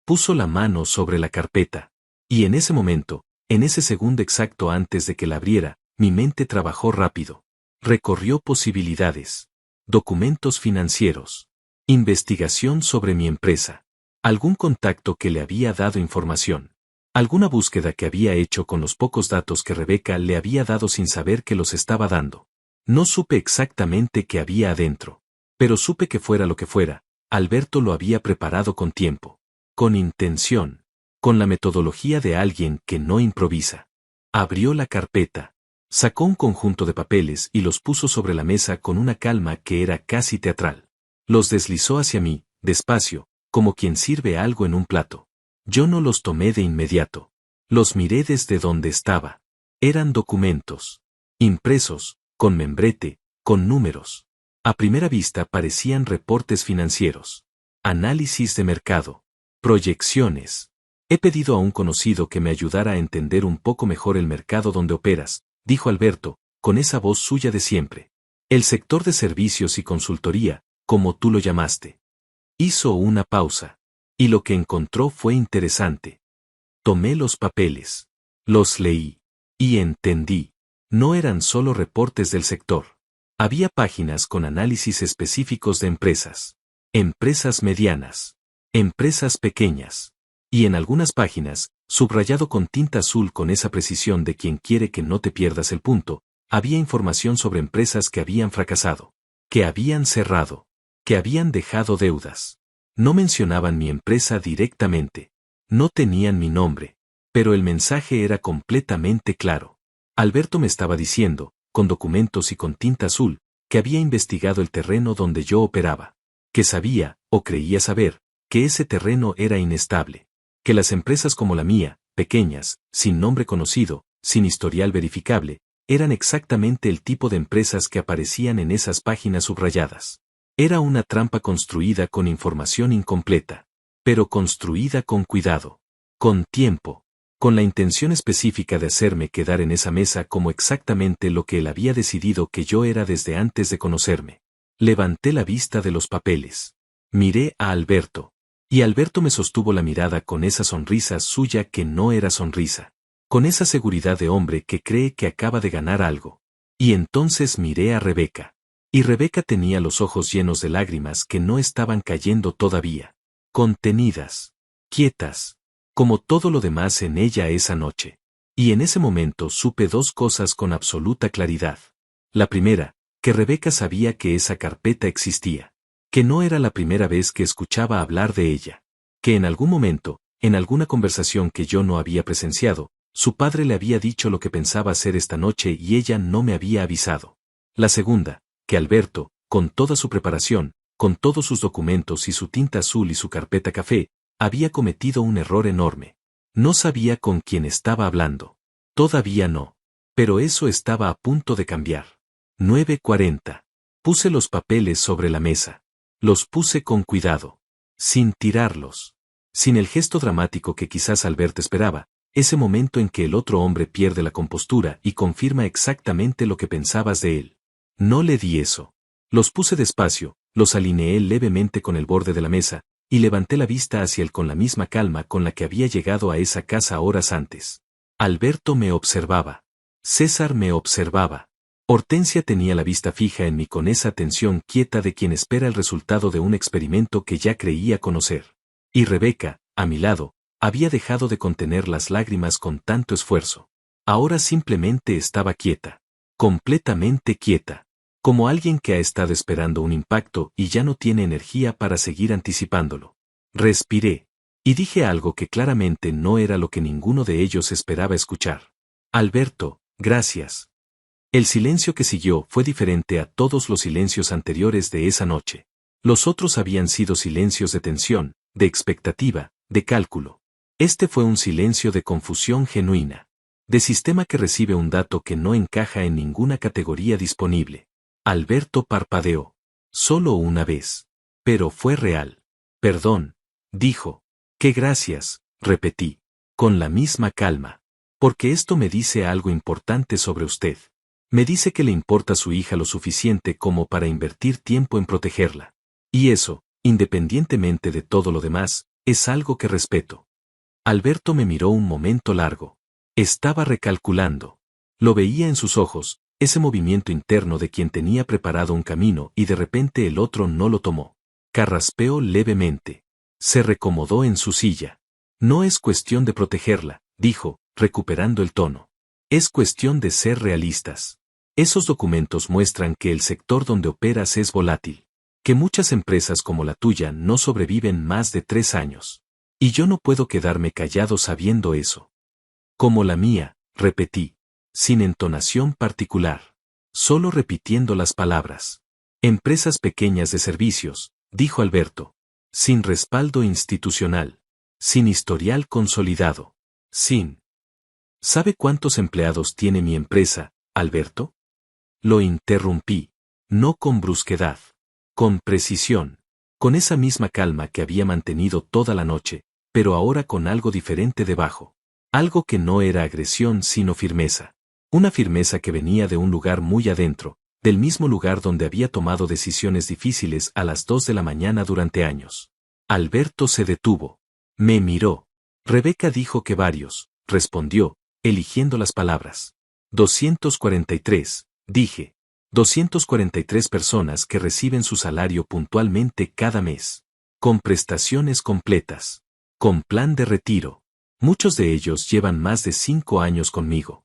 Puso la mano sobre la carpeta. Y en ese momento, en ese segundo exacto antes de que la abriera, mi mente trabajó rápido. Recorrió posibilidades. Documentos financieros. Investigación sobre mi empresa. Algún contacto que le había dado información. Alguna búsqueda que había hecho con los pocos datos que Rebeca le había dado sin saber que los estaba dando. No supe exactamente qué había adentro. Pero supe que fuera lo que fuera, Alberto lo había preparado con tiempo. Con intención. Con la metodología de alguien que no improvisa. Abrió la carpeta. Sacó un conjunto de papeles y los puso sobre la mesa con una calma que era casi teatral. Los deslizó hacia mí, despacio, como quien sirve algo en un plato. Yo no los tomé de inmediato. Los miré desde donde estaba. Eran documentos. Impresos, con membrete, con números. A primera vista parecían reportes financieros. Análisis de mercado. Proyecciones. He pedido a un conocido que me ayudara a entender un poco mejor el mercado donde operas, dijo Alberto, con esa voz suya de siempre. El sector de servicios y consultoría, como tú lo llamaste. Hizo una pausa. Y lo que encontró fue interesante. Tomé los papeles. Los leí. Y entendí. No eran solo reportes del sector. Había páginas con análisis específicos de empresas. Empresas medianas. Empresas pequeñas. Y en algunas páginas, subrayado con tinta azul con esa precisión de quien quiere que no te pierdas el punto, había información sobre empresas que habían fracasado, que habían cerrado, que habían dejado deudas. No mencionaban mi empresa directamente. No tenían mi nombre. Pero el mensaje era completamente claro. Alberto me estaba diciendo, con documentos y con tinta azul, que había investigado el terreno donde yo operaba. Que sabía, o creía saber, que ese terreno era inestable. Que las empresas como la mía, pequeñas, sin nombre conocido, sin historial verificable, eran exactamente el tipo de empresas que aparecían en esas páginas subrayadas. Era una trampa construida con información incompleta, pero construida con cuidado, con tiempo, con la intención específica de hacerme quedar en esa mesa como exactamente lo que él había decidido que yo era desde antes de conocerme. Levanté la vista de los papeles. Miré a Alberto. Y Alberto me sostuvo la mirada con esa sonrisa suya que no era sonrisa. Con esa seguridad de hombre que cree que acaba de ganar algo. Y entonces miré a Rebeca. Y Rebeca tenía los ojos llenos de lágrimas que no estaban cayendo todavía. Contenidas. Quietas. Como todo lo demás en ella esa noche. Y en ese momento supe dos cosas con absoluta claridad. La primera, que Rebeca sabía que esa carpeta existía. Que no era la primera vez que escuchaba hablar de ella. Que en algún momento, en alguna conversación que yo no había presenciado, su padre le había dicho lo que pensaba hacer esta noche y ella no me había avisado. La segunda, que Alberto, con toda su preparación, con todos sus documentos y su tinta azul y su carpeta café, había cometido un error enorme. No sabía con quién estaba hablando. Todavía no. Pero eso estaba a punto de cambiar. 9:40. Puse los papeles sobre la mesa. Los puse con cuidado. Sin tirarlos. Sin el gesto dramático que quizás Alberto esperaba, ese momento en que el otro hombre pierde la compostura y confirma exactamente lo que pensabas de él. No le di eso. Los puse despacio, los alineé levemente con el borde de la mesa, y levanté la vista hacia él con la misma calma con la que había llegado a esa casa horas antes. Alberto me observaba. César me observaba. Hortensia tenía la vista fija en mí con esa atención quieta de quien espera el resultado de un experimento que ya creía conocer. Y Rebeca, a mi lado, había dejado de contener las lágrimas con tanto esfuerzo. Ahora simplemente estaba quieta. Completamente quieta. Como alguien que ha estado esperando un impacto y ya no tiene energía para seguir anticipándolo. Respiré. Y dije algo que claramente no era lo que ninguno de ellos esperaba escuchar. Alberto, gracias. El silencio que siguió fue diferente a todos los silencios anteriores de esa noche. Los otros habían sido silencios de tensión, de expectativa, de cálculo. Este fue un silencio de confusión genuina. De sistema que recibe un dato que no encaja en ninguna categoría disponible. Alberto parpadeó. Solo una vez. Pero fue real. Perdón, dijo. Qué gracias, repetí. Con la misma calma. Porque esto me dice algo importante sobre usted. Me dice que le importa a su hija lo suficiente como para invertir tiempo en protegerla. Y eso, independientemente de todo lo demás, es algo que respeto. Alberto me miró un momento largo. Estaba recalculando. Lo veía en sus ojos, ese movimiento interno de quien tenía preparado un camino y de repente el otro no lo tomó. Carraspeó levemente. Se recomodó en su silla. No es cuestión de protegerla, dijo, recuperando el tono. Es cuestión de ser realistas. Esos documentos muestran que el sector donde operas es volátil. Que muchas empresas como la tuya no sobreviven más de 3 años. Y yo no puedo quedarme callado sabiendo eso. Como la mía, repetí. Sin entonación particular. Solo repitiendo las palabras. Empresas pequeñas de servicios, dijo Alberto. Sin respaldo institucional. Sin historial consolidado. Sin. ¿Sabe cuántos empleados tiene mi empresa, Alberto? Lo interrumpí. No con brusquedad. Con precisión. Con esa misma calma que había mantenido toda la noche, pero ahora con algo diferente debajo. Algo que no era agresión sino firmeza. Una firmeza que venía de un lugar muy adentro, del mismo lugar donde había tomado decisiones difíciles a las 2 de la mañana durante años. Alberto se detuvo. Me miró. Rebeca dijo que varios, respondió, eligiendo las palabras. 243, dije. 243 personas que reciben su salario puntualmente cada mes. Con prestaciones completas. Con plan de retiro. Muchos de ellos llevan más de 5 años conmigo.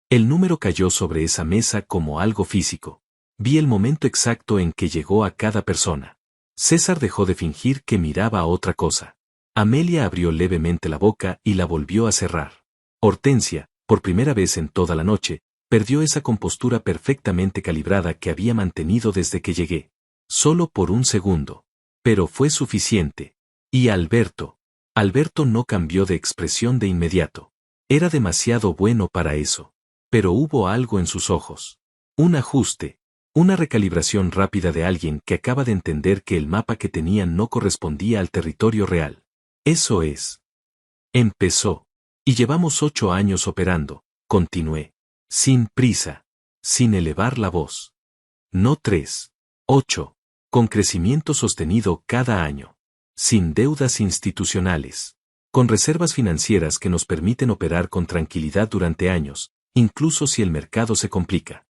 El número cayó sobre esa mesa como algo físico. Vi el momento exacto en que llegó a cada persona. César dejó de fingir que miraba a otra cosa. Amelia abrió levemente la boca y la volvió a cerrar. Hortensia, por primera vez en toda la noche, perdió esa compostura perfectamente calibrada que había mantenido desde que llegué. Solo por un segundo. Pero fue suficiente. Y Alberto. Alberto no cambió de expresión de inmediato. Era demasiado bueno para eso. Pero hubo algo en sus ojos. Un ajuste. Una recalibración rápida de alguien que acaba de entender que el mapa que tenían no correspondía al territorio real. Eso es. Empezó. Y llevamos 8 años operando, continué. Sin prisa. Sin elevar la voz. No 3. 8. Con crecimiento sostenido cada año. Sin deudas institucionales. Con reservas financieras que nos permiten operar con tranquilidad durante años, incluso si el mercado se complica.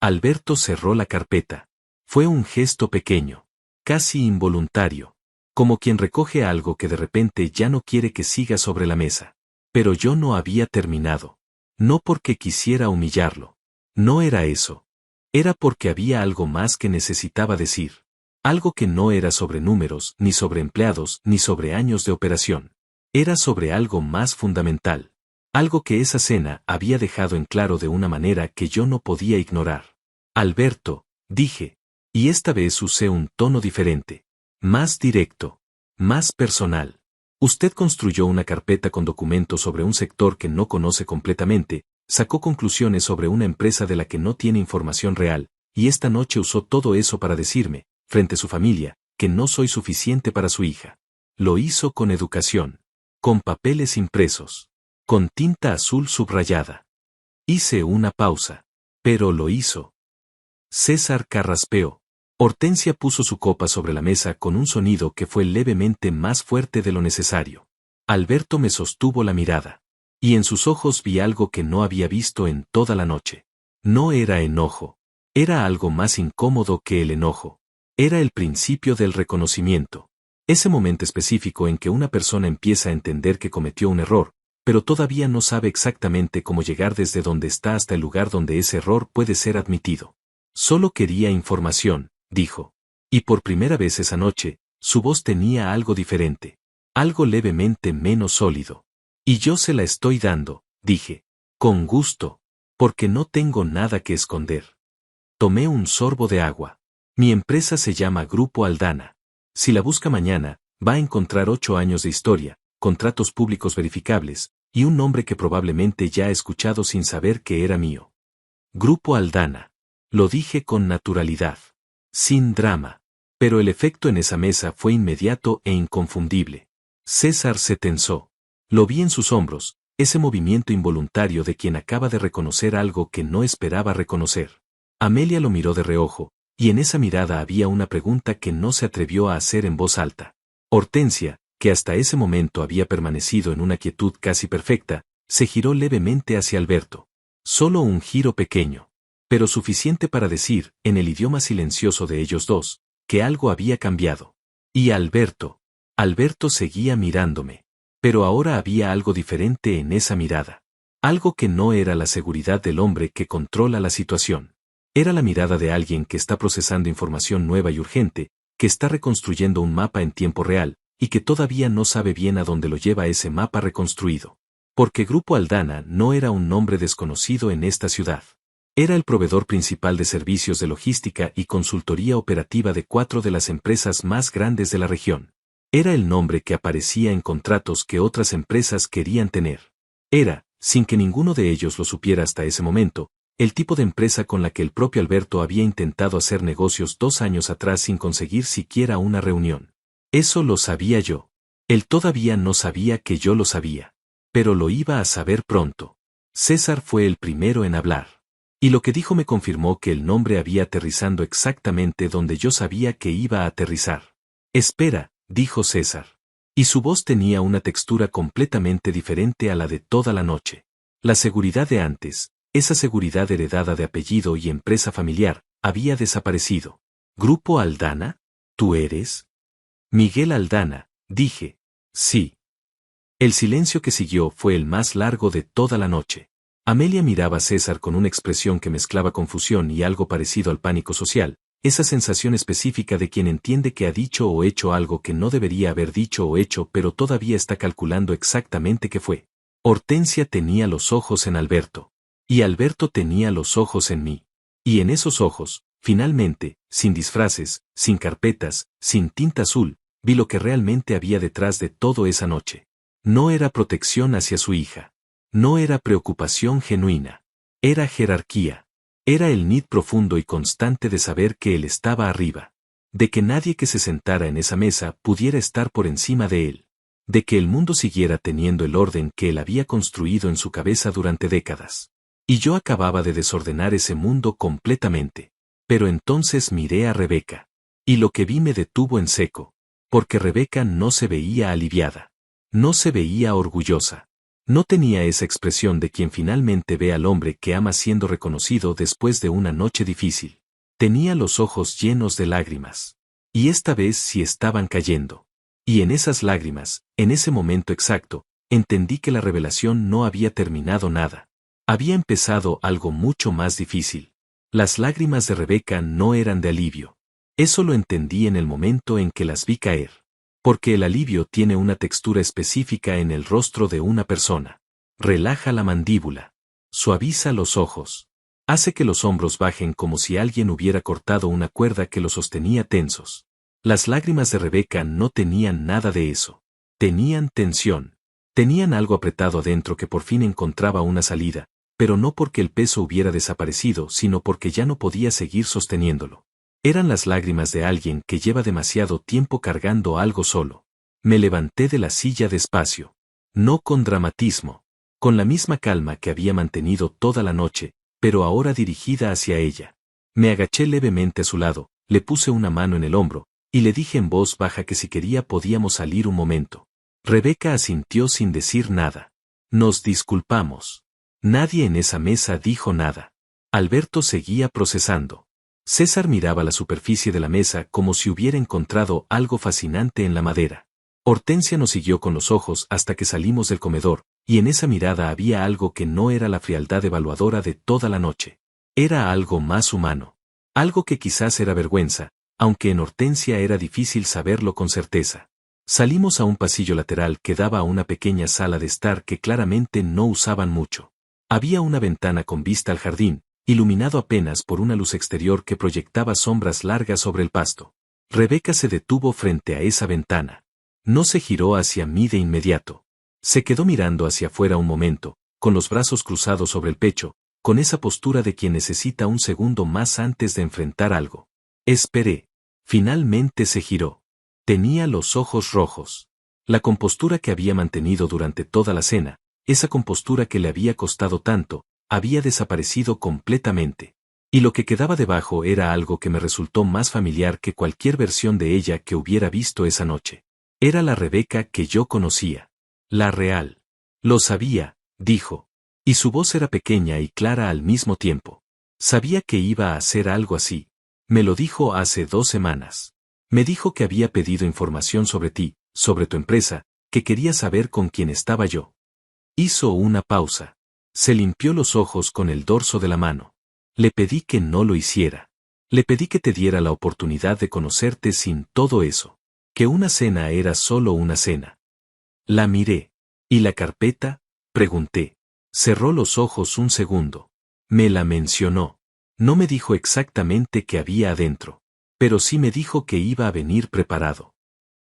Alberto cerró la carpeta. Fue un gesto pequeño. Casi involuntario. Como quien recoge algo que de repente ya no quiere que siga sobre la mesa. Pero yo no había terminado. No porque quisiera humillarlo. No era eso. Era porque había algo más que necesitaba decir. Algo que no era sobre números, ni sobre empleados, ni sobre años de operación. Era sobre algo más fundamental. Algo que esa cena había dejado en claro de una manera que yo no podía ignorar. Alberto, dije. Y esta vez usé un tono diferente. Más directo. Más personal. Usted construyó una carpeta con documentos sobre un sector que no conoce completamente, sacó conclusiones sobre una empresa de la que no tiene información real, y esta noche usó todo eso para decirme, frente a su familia, que no soy suficiente para su hija. Lo hizo con educación. Con papeles impresos. Con tinta azul subrayada. Hice una pausa. Pero lo hizo. César carraspeó. Hortensia puso su copa sobre la mesa con un sonido que fue levemente más fuerte de lo necesario. Alberto me sostuvo la mirada. Y en sus ojos vi algo que no había visto en toda la noche. No era enojo. Era algo más incómodo que el enojo. Era el principio del reconocimiento. Ese momento específico en que una persona empieza a entender que cometió un error, pero todavía no sabe exactamente cómo llegar desde donde está hasta el lugar donde ese error puede ser admitido. Solo quería información, dijo. Y por primera vez esa noche, su voz tenía algo diferente. Algo levemente menos sólido. Y yo se la estoy dando, dije. Con gusto. Porque no tengo nada que esconder. Tomé un sorbo de agua. Mi empresa se llama Grupo Aldana. Si la busca mañana, va a encontrar 8 años de historia, contratos públicos verificables, y un nombre que probablemente ya ha escuchado sin saber que era mío. Grupo Aldana. Lo dije con naturalidad. Sin drama. Pero el efecto en esa mesa fue inmediato e inconfundible. César se tensó. Lo vi en sus hombros, ese movimiento involuntario de quien acaba de reconocer algo que no esperaba reconocer. Amelia lo miró de reojo, y en esa mirada había una pregunta que no se atrevió a hacer en voz alta. Hortensia, que hasta ese momento había permanecido en una quietud casi perfecta, se giró levemente hacia Alberto. Solo un giro pequeño. Pero suficiente para decir, en el idioma silencioso de ellos dos, que algo había cambiado. Y Alberto seguía mirándome. Pero ahora había algo diferente en esa mirada. Algo que no era la seguridad del hombre que controla la situación. Era la mirada de alguien que está procesando información nueva y urgente, que está reconstruyendo un mapa en tiempo real, y que todavía no sabe bien a dónde lo lleva ese mapa reconstruido. Porque Grupo Aldana no era un nombre desconocido en esta ciudad. Era el proveedor principal de servicios de logística y consultoría operativa de 4 de las empresas más grandes de la región. Era el nombre que aparecía en contratos que otras empresas querían tener. Era, sin que ninguno de ellos lo supiera hasta ese momento, el tipo de empresa con la que el propio Alberto había intentado hacer negocios 2 años atrás sin conseguir siquiera una reunión. Eso lo sabía yo. Él todavía no sabía que yo lo sabía. Pero lo iba a saber pronto. César fue el primero en hablar. Y lo que dijo me confirmó que el nombre había aterrizando exactamente donde yo sabía que iba a aterrizar. Espera, dijo César. Y su voz tenía una textura completamente diferente a la de toda la noche. La seguridad de antes, esa seguridad heredada de apellido y empresa familiar, había desaparecido. ¿Grupo Aldana? ¿Tú eres? Miguel Aldana, dije. Sí. El silencio que siguió fue el más largo de toda la noche. Amelia miraba a César con una expresión que mezclaba confusión y algo parecido al pánico social, esa sensación específica de quien entiende que ha dicho o hecho algo que no debería haber dicho o hecho pero todavía está calculando exactamente qué fue. Hortensia tenía los ojos en Alberto. Y Alberto tenía los ojos en mí. Y en esos ojos, finalmente, sin disfraces, sin carpetas, sin tinta azul, vi lo que realmente había detrás de todo esa noche. No era protección hacia su hija. No era preocupación genuina. Era jerarquía. Era el need profundo y constante de saber que él estaba arriba. De que nadie que se sentara en esa mesa pudiera estar por encima de él. De que el mundo siguiera teniendo el orden que él había construido en su cabeza durante décadas. Y yo acababa de desordenar ese mundo completamente. Pero entonces miré a Rebeca. Y lo que vi me detuvo en seco. Porque Rebeca no se veía aliviada. No se veía orgullosa. No tenía esa expresión de quien finalmente ve al hombre que ama siendo reconocido después de una noche difícil. Tenía los ojos llenos de lágrimas. Y esta vez sí estaban cayendo. Y en esas lágrimas, en ese momento exacto, entendí que la revelación no había terminado nada. Había empezado algo mucho más difícil. Las lágrimas de Rebeca no eran de alivio. Eso lo entendí en el momento en que las vi caer. Porque el alivio tiene una textura específica en el rostro de una persona. Relaja la mandíbula. Suaviza los ojos. Hace que los hombros bajen como si alguien hubiera cortado una cuerda que los sostenía tensos. Las lágrimas de Rebeca no tenían nada de eso. Tenían tensión. Tenían algo apretado adentro que por fin encontraba una salida, pero no porque el peso hubiera desaparecido, sino porque ya no podía seguir sosteniéndolo. Eran las lágrimas de alguien que lleva demasiado tiempo cargando algo solo. Me levanté de la silla despacio. No con dramatismo. Con la misma calma que había mantenido toda la noche, pero ahora dirigida hacia ella. Me agaché levemente a su lado, le puse una mano en el hombro, y le dije en voz baja que si quería podíamos salir un momento. Rebeca asintió sin decir nada. Nos disculpamos. Nadie en esa mesa dijo nada. Alberto seguía procesando. César miraba la superficie de la mesa como si hubiera encontrado algo fascinante en la madera. Hortensia nos siguió con los ojos hasta que salimos del comedor, y en esa mirada había algo que no era la frialdad evaluadora de toda la noche. Era algo más humano. Algo que quizás era vergüenza, aunque en Hortensia era difícil saberlo con certeza. Salimos a un pasillo lateral que daba a una pequeña sala de estar que claramente no usaban mucho. Había una ventana con vista al jardín, iluminado apenas por una luz exterior que proyectaba sombras largas sobre el pasto. Rebeca se detuvo frente a esa ventana. No se giró hacia mí de inmediato. Se quedó mirando hacia afuera un momento, con los brazos cruzados sobre el pecho, con esa postura de quien necesita un segundo más antes de enfrentar algo. Esperé. Finalmente se giró. Tenía los ojos rojos. La compostura que había mantenido durante toda la cena, esa compostura que le había costado tanto, había desaparecido completamente. Y lo que quedaba debajo era algo que me resultó más familiar que cualquier versión de ella que hubiera visto esa noche. Era la Rebeca que yo conocía. La real. Lo sabía, dijo. Y su voz era pequeña y clara al mismo tiempo. Sabía que iba a hacer algo así. Me lo dijo hace 2 semanas. Me dijo que había pedido información sobre ti, sobre tu empresa, que quería saber con quién estaba yo. Hizo una pausa. Se limpió los ojos con el dorso de la mano. Le pedí que no lo hiciera. Le pedí que te diera la oportunidad de conocerte sin todo eso. Que una cena era solo una cena. La miré. ¿Y la carpeta? Pregunté. Cerró los ojos un segundo. Me la mencionó. No me dijo exactamente qué había adentro. Pero sí me dijo que iba a venir preparado.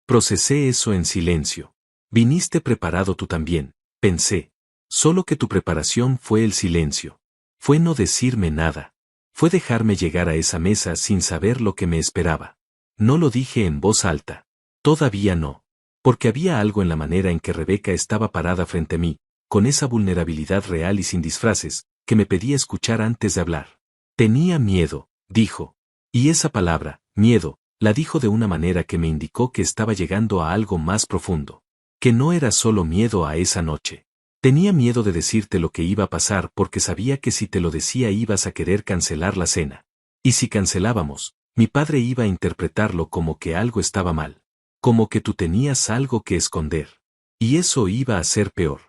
Procesé eso en silencio. Viniste preparado tú también, pensé. Solo que tu preparación fue el silencio. Fue no decirme nada. Fue dejarme llegar a esa mesa sin saber lo que me esperaba. No lo dije en voz alta. Todavía no. Porque había algo en la manera en que Rebeca estaba parada frente a mí, con esa vulnerabilidad real y sin disfraces, que me pedía escuchar antes de hablar. Tenía miedo, dijo. Y esa palabra, miedo, la dijo de una manera que me indicó que estaba llegando a algo más profundo. Que no era solo miedo a esa noche. Tenía miedo de decirte lo que iba a pasar porque sabía que si te lo decía ibas a querer cancelar la cena. Y si cancelábamos, mi padre iba a interpretarlo como que algo estaba mal. Como que tú tenías algo que esconder. Y eso iba a ser peor.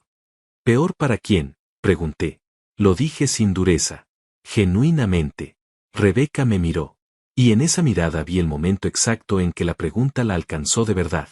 ¿Peor para quién?, pregunté. Lo dije sin dureza. Genuinamente. Rebeca me miró. Y en esa mirada vi el momento exacto en que la pregunta la alcanzó de verdad.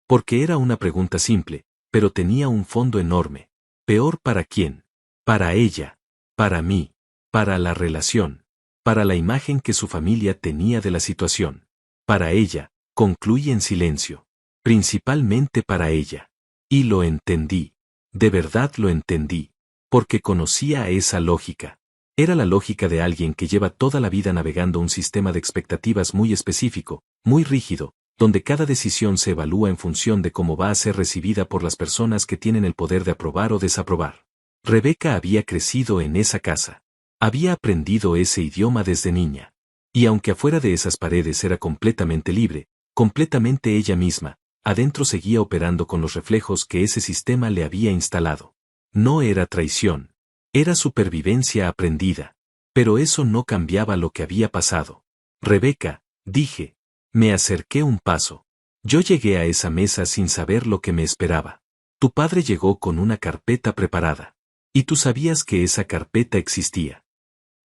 Porque era una pregunta simple, pero tenía un fondo enorme. ¿Peor para quién? Para ella. Para mí. Para la relación. Para la imagen que su familia tenía de la situación. Para ella, concluí en silencio. Principalmente para ella. Y lo entendí. De verdad lo entendí. Porque conocía esa lógica. Era la lógica de alguien que lleva toda la vida navegando un sistema de expectativas muy específico, muy rígido, donde cada decisión se evalúa en función de cómo va a ser recibida por las personas que tienen el poder de aprobar o desaprobar. Rebeca había crecido en esa casa. Había aprendido ese idioma desde niña. Y aunque afuera de esas paredes era completamente libre, completamente ella misma, adentro seguía operando con los reflejos que ese sistema le había instalado. No era traición. Era supervivencia aprendida. Pero eso no cambiaba lo que había pasado. Rebeca, dije. Me acerqué un paso. Yo llegué a esa mesa sin saber lo que me esperaba. Tu padre llegó con una carpeta preparada. Y tú sabías que esa carpeta existía.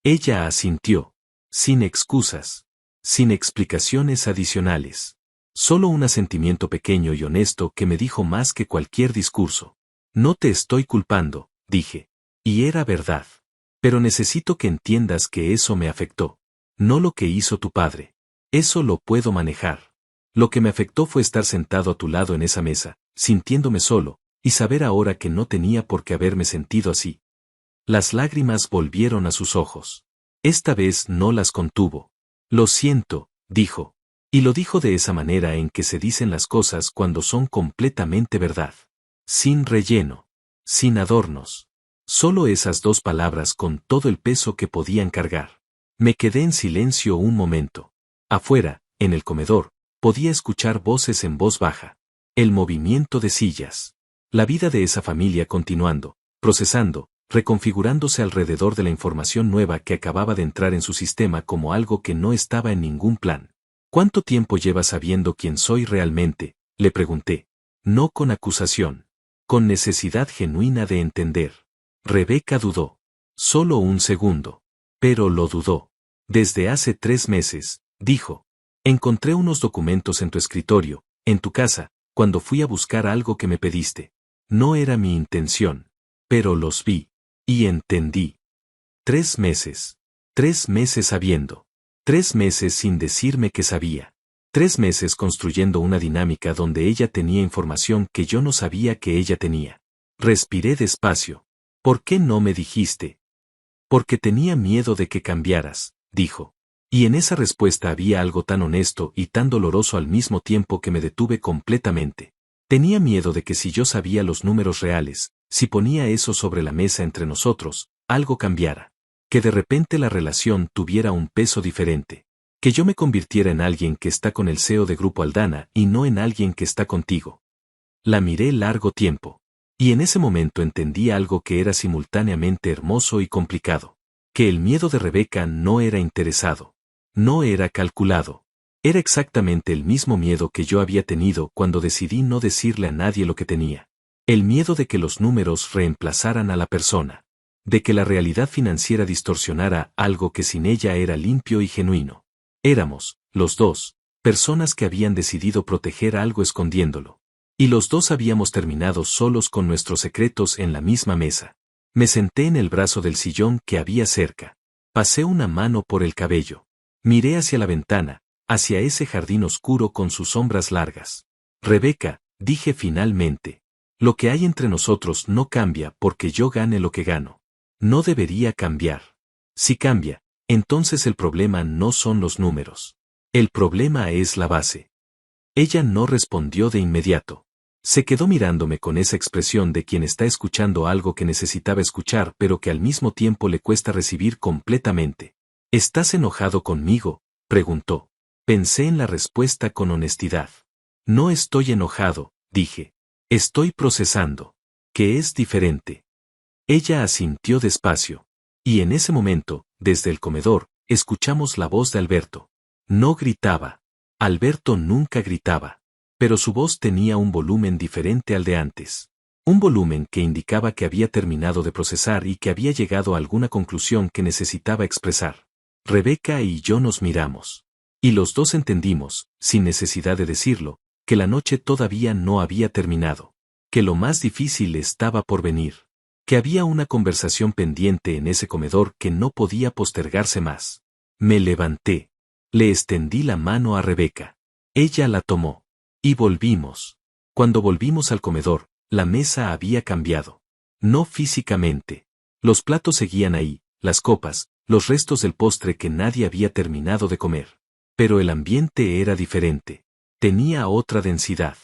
Ella asintió. Sin excusas. Sin explicaciones adicionales. Solo un asentimiento pequeño y honesto que me dijo más que cualquier discurso. No te estoy culpando, dije. Y era verdad. Pero necesito que entiendas que eso me afectó. No lo que hizo tu padre. Eso lo puedo manejar. Lo que me afectó fue estar sentado a tu lado en esa mesa, sintiéndome solo, y saber ahora que no tenía por qué haberme sentido así. Las lágrimas volvieron a sus ojos. Esta vez no las contuvo. Lo siento, dijo. Y lo dijo de esa manera en que se dicen las cosas cuando son completamente verdad. Sin relleno. Sin adornos. Solo esas dos palabras con todo el peso que podían cargar. Me quedé en silencio un momento. Afuera, en el comedor, podía escuchar voces en voz baja. El movimiento de sillas. La vida de esa familia continuando, procesando, reconfigurándose alrededor de la información nueva que acababa de entrar en su sistema como algo que no estaba en ningún plan. ¿Cuánto tiempo llevas sabiendo quién soy realmente?, le pregunté. No con acusación. Con necesidad genuina de entender. Rebeca dudó. Solo un segundo. Pero lo dudó. Desde hace 3 meses, dijo. Encontré unos documentos en tu escritorio, en tu casa, cuando fui a buscar algo que me pediste. No era mi intención. Pero los vi. Y entendí. 3 meses. 3 meses sabiendo. 3 meses sin decirme que sabía. 3 meses construyendo una dinámica donde ella tenía información que yo no sabía que ella tenía. Respiré despacio. ¿Por qué no me dijiste? Porque tenía miedo de que cambiaras, dijo. Y en esa respuesta había algo tan honesto y tan doloroso al mismo tiempo que me detuve completamente. Tenía miedo de que si yo sabía los números reales, si ponía eso sobre la mesa entre nosotros, algo cambiara. Que de repente la relación tuviera un peso diferente. Que yo me convirtiera en alguien que está con el CEO de Grupo Aldana y no en alguien que está contigo. La miré largo tiempo. Y en ese momento entendí algo que era simultáneamente hermoso y complicado. Que el miedo de Rebeca no era interesado. No era calculado. Era exactamente el mismo miedo que yo había tenido cuando decidí no decirle a nadie lo que tenía. El miedo de que los números reemplazaran a la persona. De que la realidad financiera distorsionara algo que sin ella era limpio y genuino. Éramos, los dos, personas que habían decidido proteger algo escondiéndolo. Y los dos habíamos terminado solos con nuestros secretos en la misma mesa. Me senté en el brazo del sillón que había cerca. Pasé una mano por el cabello. Miré hacia la ventana, hacia ese jardín oscuro con sus sombras largas. Rebeca, dije finalmente. Lo que hay entre nosotros no cambia porque yo gane lo que gano. No debería cambiar. Si cambia, entonces el problema no son los números. El problema es la base. Ella no respondió de inmediato. Se quedó mirándome con esa expresión de quien está escuchando algo que necesitaba escuchar pero que al mismo tiempo le cuesta recibir completamente. ¿Estás enojado conmigo?, preguntó. Pensé en la respuesta con honestidad. No estoy enojado, dije. Estoy procesando. Que es diferente. Ella asintió despacio. Y en ese momento, desde el comedor, escuchamos la voz de Alberto. No gritaba. Alberto nunca gritaba. Pero su voz tenía un volumen diferente al de antes. Un volumen que indicaba que había terminado de procesar y que había llegado a alguna conclusión que necesitaba expresar. Rebeca y yo nos miramos. Y los dos entendimos, sin necesidad de decirlo, que la noche todavía no había terminado. Que lo más difícil estaba por venir. Que había una conversación pendiente en ese comedor que no podía postergarse más. Me levanté. Le extendí la mano a Rebeca. Ella la tomó. Y volvimos. Cuando volvimos al comedor, la mesa había cambiado. No físicamente. Los platos seguían ahí, las copas, los restos del postre que nadie había terminado de comer. Pero el ambiente era diferente. Tenía otra densidad.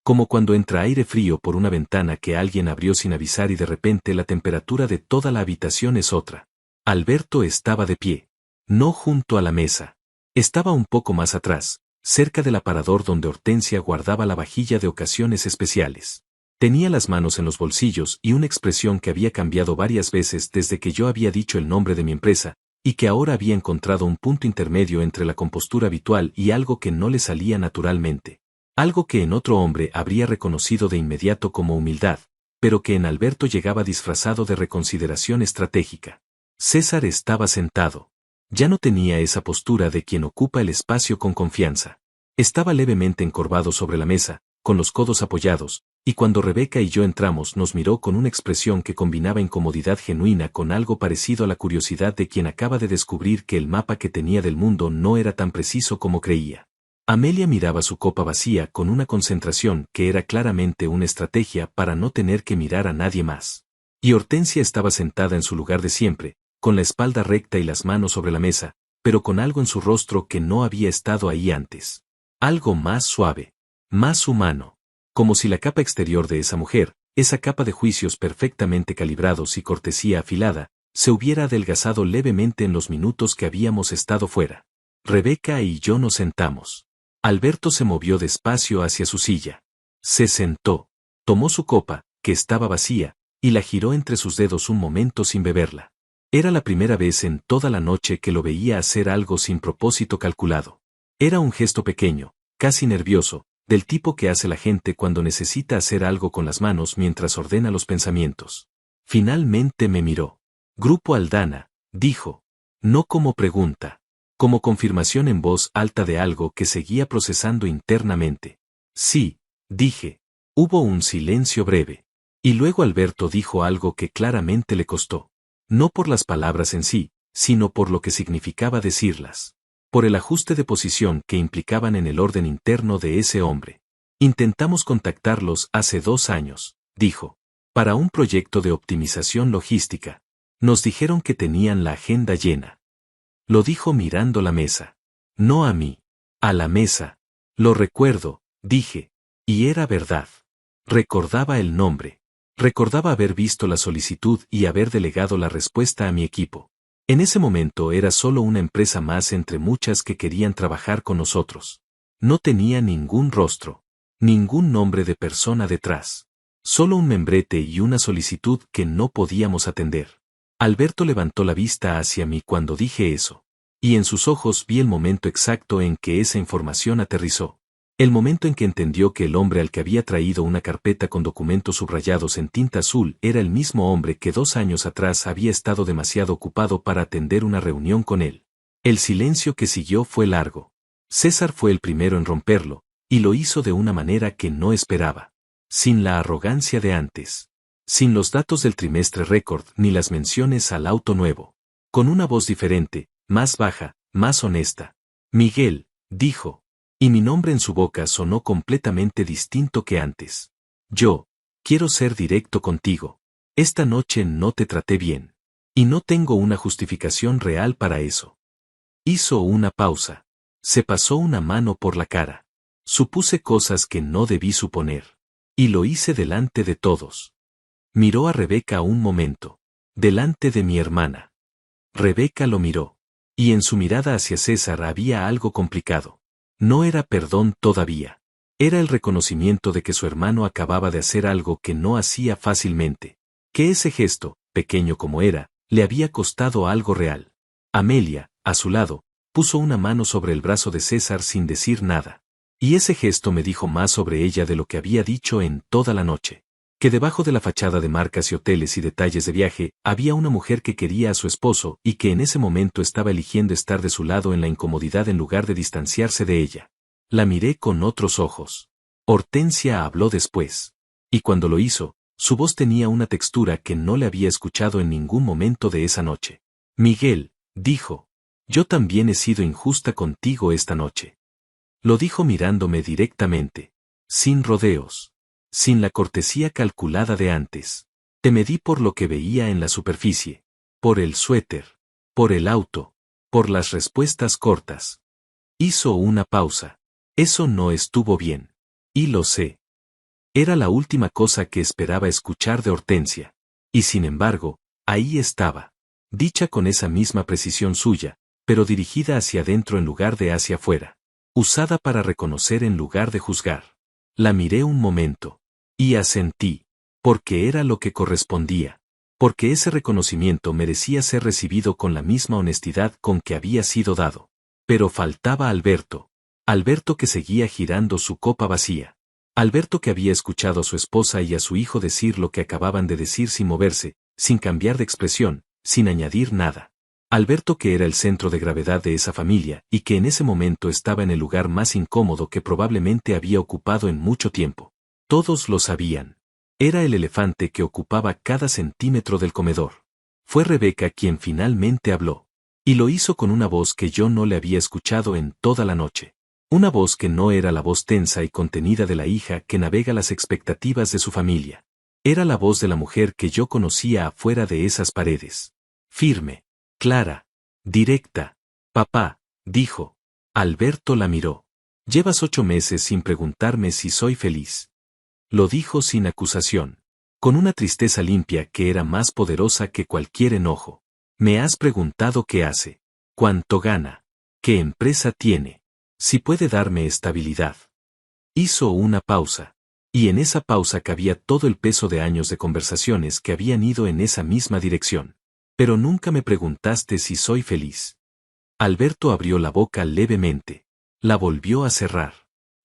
Como cuando entra aire frío por una ventana que alguien abrió sin avisar y de repente la temperatura de toda la habitación es otra. Alberto estaba de pie. No junto a la mesa. Estaba un poco más atrás, cerca del aparador donde Hortensia guardaba la vajilla de ocasiones especiales. Tenía las manos en los bolsillos y una expresión que había cambiado varias veces desde que yo había dicho el nombre de mi empresa, y que ahora había encontrado un punto intermedio entre la compostura habitual y algo que no le salía naturalmente. Algo que en otro hombre habría reconocido de inmediato como humildad, pero que en Alberto llegaba disfrazado de reconsideración estratégica. César estaba sentado. Ya no tenía esa postura de quien ocupa el espacio con confianza. Estaba levemente encorvado sobre la mesa, con los codos apoyados, y cuando Rebeca y yo entramos nos miró con una expresión que combinaba incomodidad genuina con algo parecido a la curiosidad de quien acaba de descubrir que el mapa que tenía del mundo no era tan preciso como creía. Amelia miraba su copa vacía con una concentración que era claramente una estrategia para no tener que mirar a nadie más. Y Hortensia estaba sentada en su lugar de siempre, con la espalda recta y las manos sobre la mesa, pero con algo en su rostro que no había estado ahí antes. Algo más suave, más humano. Como si la capa exterior de esa mujer, esa capa de juicios perfectamente calibrados y cortesía afilada, se hubiera adelgazado levemente en los minutos que habíamos estado fuera. Rebeca y yo nos sentamos. Alberto se movió despacio hacia su silla. Se sentó. Tomó su copa, que estaba vacía, y la giró entre sus dedos un momento sin beberla. Era la primera vez en toda la noche que lo veía hacer algo sin propósito calculado. Era un gesto pequeño, casi nervioso, del tipo que hace la gente cuando necesita hacer algo con las manos mientras ordena los pensamientos. Finalmente me miró. Grupo Aldana, dijo. No como pregunta. Como confirmación en voz alta de algo que seguía procesando internamente. Sí, dije. Hubo un silencio breve. Y luego Alberto dijo algo que claramente le costó. No por las palabras en sí, sino por lo que significaba decirlas. Por el ajuste de posición que implicaban en el orden interno de ese hombre. Intentamos contactarlos hace 2 años, dijo. Para un proyecto de optimización logística. Nos dijeron que tenían la agenda llena. Lo dijo mirando la mesa. No a mí. A la mesa. Lo recuerdo, dije. Y era verdad. Recordaba el nombre. Recordaba haber visto la solicitud y haber delegado la respuesta a mi equipo. En ese momento era solo una empresa más entre muchas que querían trabajar con nosotros. No tenía ningún rostro. Ningún nombre de persona detrás. Solo un membrete y una solicitud que no podíamos atender. Alberto levantó la vista hacia mí cuando dije eso. Y en sus ojos vi el momento exacto en que esa información aterrizó. El momento en que entendió que el hombre al que había traído una carpeta con documentos subrayados en tinta azul era el mismo hombre que 2 años atrás había estado demasiado ocupado para atender una reunión con él. El silencio que siguió fue largo. César fue el primero en romperlo, y lo hizo de una manera que no esperaba. Sin la arrogancia de antes. Sin los datos del trimestre récord ni las menciones al auto nuevo. Con una voz diferente, más baja, más honesta. Miguel, dijo. Y mi nombre en su boca sonó completamente distinto que antes. Yo, quiero ser directo contigo. Esta noche no te traté bien. Y no tengo una justificación real para eso. Hizo una pausa. Se pasó una mano por la cara. Supuse cosas que no debí suponer. Y lo hice delante de todos. Miró a Rebeca un momento. Delante de mi hermana. Rebeca lo miró. Y en su mirada hacia César había algo complicado. No era perdón todavía. Era el reconocimiento de que su hermano acababa de hacer algo que no hacía fácilmente. Que ese gesto, pequeño como era, le había costado algo real. Amelia, a su lado, puso una mano sobre el brazo de César sin decir nada. Y ese gesto me dijo más sobre ella de lo que había dicho en toda la noche. Que debajo de la fachada de marcas y hoteles y detalles de viaje, había una mujer que quería a su esposo y que en ese momento estaba eligiendo estar de su lado en la incomodidad en lugar de distanciarse de ella. La miré con otros ojos. Hortensia habló después. Y cuando lo hizo, su voz tenía una textura que no le había escuchado en ningún momento de esa noche. Miguel, dijo. Yo también he sido injusta contigo esta noche. Lo dijo mirándome directamente. Sin rodeos. Sin la cortesía calculada de antes. Te medí por lo que veía en la superficie. Por el suéter. Por el auto. Por las respuestas cortas. Hizo una pausa. Eso no estuvo bien. Y lo sé. Era la última cosa que esperaba escuchar de Hortensia. Y sin embargo, ahí estaba. Dicha con esa misma precisión suya, pero dirigida hacia adentro en lugar de hacia afuera. Usada para reconocer en lugar de juzgar. La miré un momento. Y asentí. Porque era lo que correspondía. Porque ese reconocimiento merecía ser recibido con la misma honestidad con que había sido dado. Pero faltaba Alberto. Alberto que seguía girando su copa vacía. Alberto que había escuchado a su esposa y a su hijo decir lo que acababan de decir sin moverse, sin cambiar de expresión, sin añadir nada. Alberto que era el centro de gravedad de esa familia y que en ese momento estaba en el lugar más incómodo que probablemente había ocupado en mucho tiempo. Todos lo sabían. Era el elefante que ocupaba cada centímetro del comedor. Fue Rebeca quien finalmente habló. Y lo hizo con una voz que yo no le había escuchado en toda la noche. Una voz que no era la voz tensa y contenida de la hija que navega las expectativas de su familia. Era la voz de la mujer que yo conocía afuera de esas paredes. Firme, clara, directa. Papá, dijo. Alberto la miró. Llevas 8 meses sin preguntarme si soy feliz. Lo dijo sin acusación. Con una tristeza limpia que era más poderosa que cualquier enojo. Me has preguntado qué hace. ¿Cuánto gana? ¿Qué empresa tiene? Si puede darme estabilidad. Hizo una pausa. Y en esa pausa cabía todo el peso de años de conversaciones que habían ido en esa misma dirección. Pero nunca me preguntaste si soy feliz. Alberto abrió la boca levemente. La volvió a cerrar.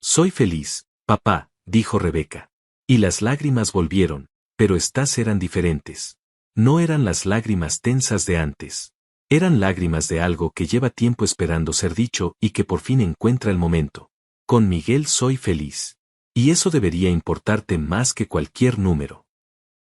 Soy feliz, papá, dijo Rebeca. Y las lágrimas volvieron, pero estas eran diferentes. No eran las lágrimas tensas de antes. Eran lágrimas de algo que lleva tiempo esperando ser dicho y que por fin encuentra el momento. Con Miguel soy feliz. Y eso debería importarte más que cualquier número.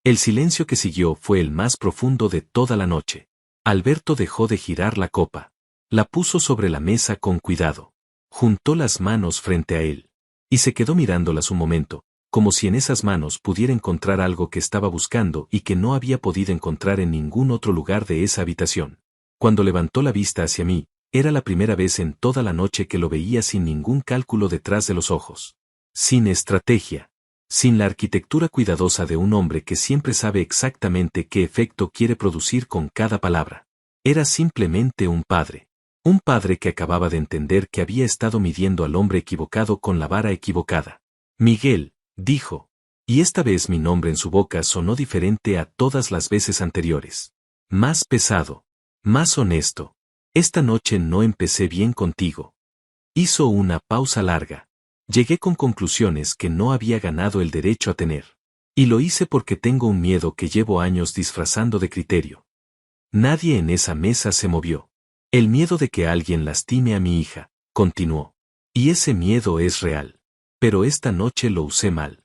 El silencio que siguió fue el más profundo de toda la noche. Alberto dejó de girar la copa. La puso sobre la mesa con cuidado. Juntó las manos frente a él. Y se quedó mirándolas un momento, como si en esas manos pudiera encontrar algo que estaba buscando y que no había podido encontrar en ningún otro lugar de esa habitación. Cuando levantó la vista hacia mí, era la primera vez en toda la noche que lo veía sin ningún cálculo detrás de los ojos. Sin estrategia. Sin la arquitectura cuidadosa de un hombre que siempre sabe exactamente qué efecto quiere producir con cada palabra. Era simplemente un padre. Un padre que acababa de entender que había estado midiendo al hombre equivocado con la vara equivocada. Miguel, dijo. Y esta vez mi nombre en su boca sonó diferente a todas las veces anteriores. Más pesado. Más honesto. Esta noche no empecé bien contigo. Hizo una pausa larga. Llegué con conclusiones que no había ganado el derecho a tener. Y lo hice porque tengo un miedo que llevo años disfrazando de criterio. Nadie en esa mesa se movió. El miedo de que alguien lastime a mi hija, continuó. Y ese miedo es real. Pero esta noche lo usé mal.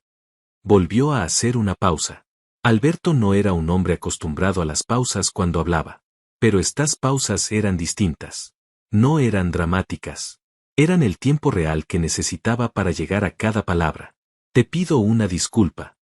Volvió a hacer una pausa. Alberto no era un hombre acostumbrado a las pausas cuando hablaba. Pero estas pausas eran distintas. No eran dramáticas. Eran el tiempo real que necesitaba para llegar a cada palabra. Te pido una disculpa.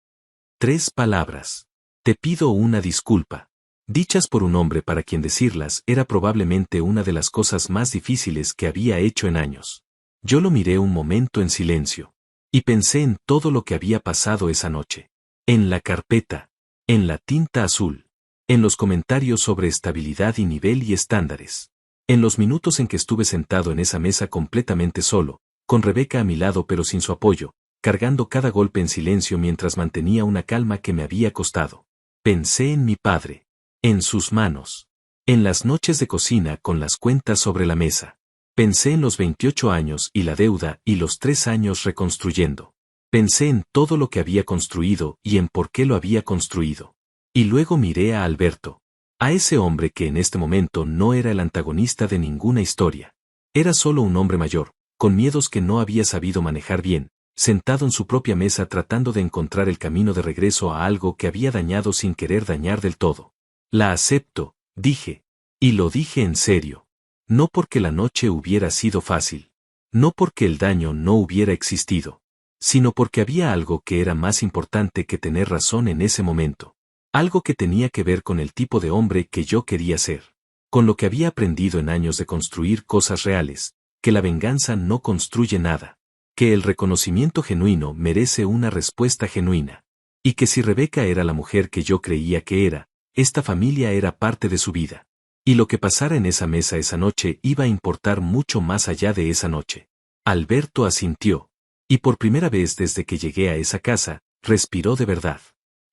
3 palabras. Te pido una disculpa. Dichas por un hombre para quien decirlas era probablemente una de las cosas más difíciles que había hecho en años. Yo lo miré un momento en silencio. Y pensé en todo lo que había pasado esa noche. En la carpeta. En la tinta azul. En los comentarios sobre estabilidad y nivel y estándares. En los minutos en que estuve sentado en esa mesa completamente solo, con Rebeca a mi lado pero sin su apoyo, cargando cada golpe en silencio mientras mantenía una calma que me había costado. Pensé en mi padre. En sus manos. En las noches de cocina con las cuentas sobre la mesa. Pensé en los 28 años y la deuda y los 3 años reconstruyendo. Pensé en todo lo que había construido y en por qué lo había construido. Y luego miré a Alberto. A ese hombre que en este momento no era el antagonista de ninguna historia. Era solo un hombre mayor, con miedos que no había sabido manejar bien, sentado en su propia mesa tratando de encontrar el camino de regreso a algo que había dañado sin querer dañar del todo. La acepto, dije. Y lo dije en serio. No porque la noche hubiera sido fácil. No porque el daño no hubiera existido. Sino porque había algo que era más importante que tener razón en ese momento. Algo que tenía que ver con el tipo de hombre que yo quería ser. Con lo que había aprendido en años de construir cosas reales. Que la venganza no construye nada. Que el reconocimiento genuino merece una respuesta genuina. Y que si Rebeca era la mujer que yo creía que era, esta familia era parte de su vida. Y lo que pasara en esa mesa esa noche iba a importar mucho más allá de esa noche. Alberto asintió. Y por primera vez desde que llegué a esa casa, respiró de verdad.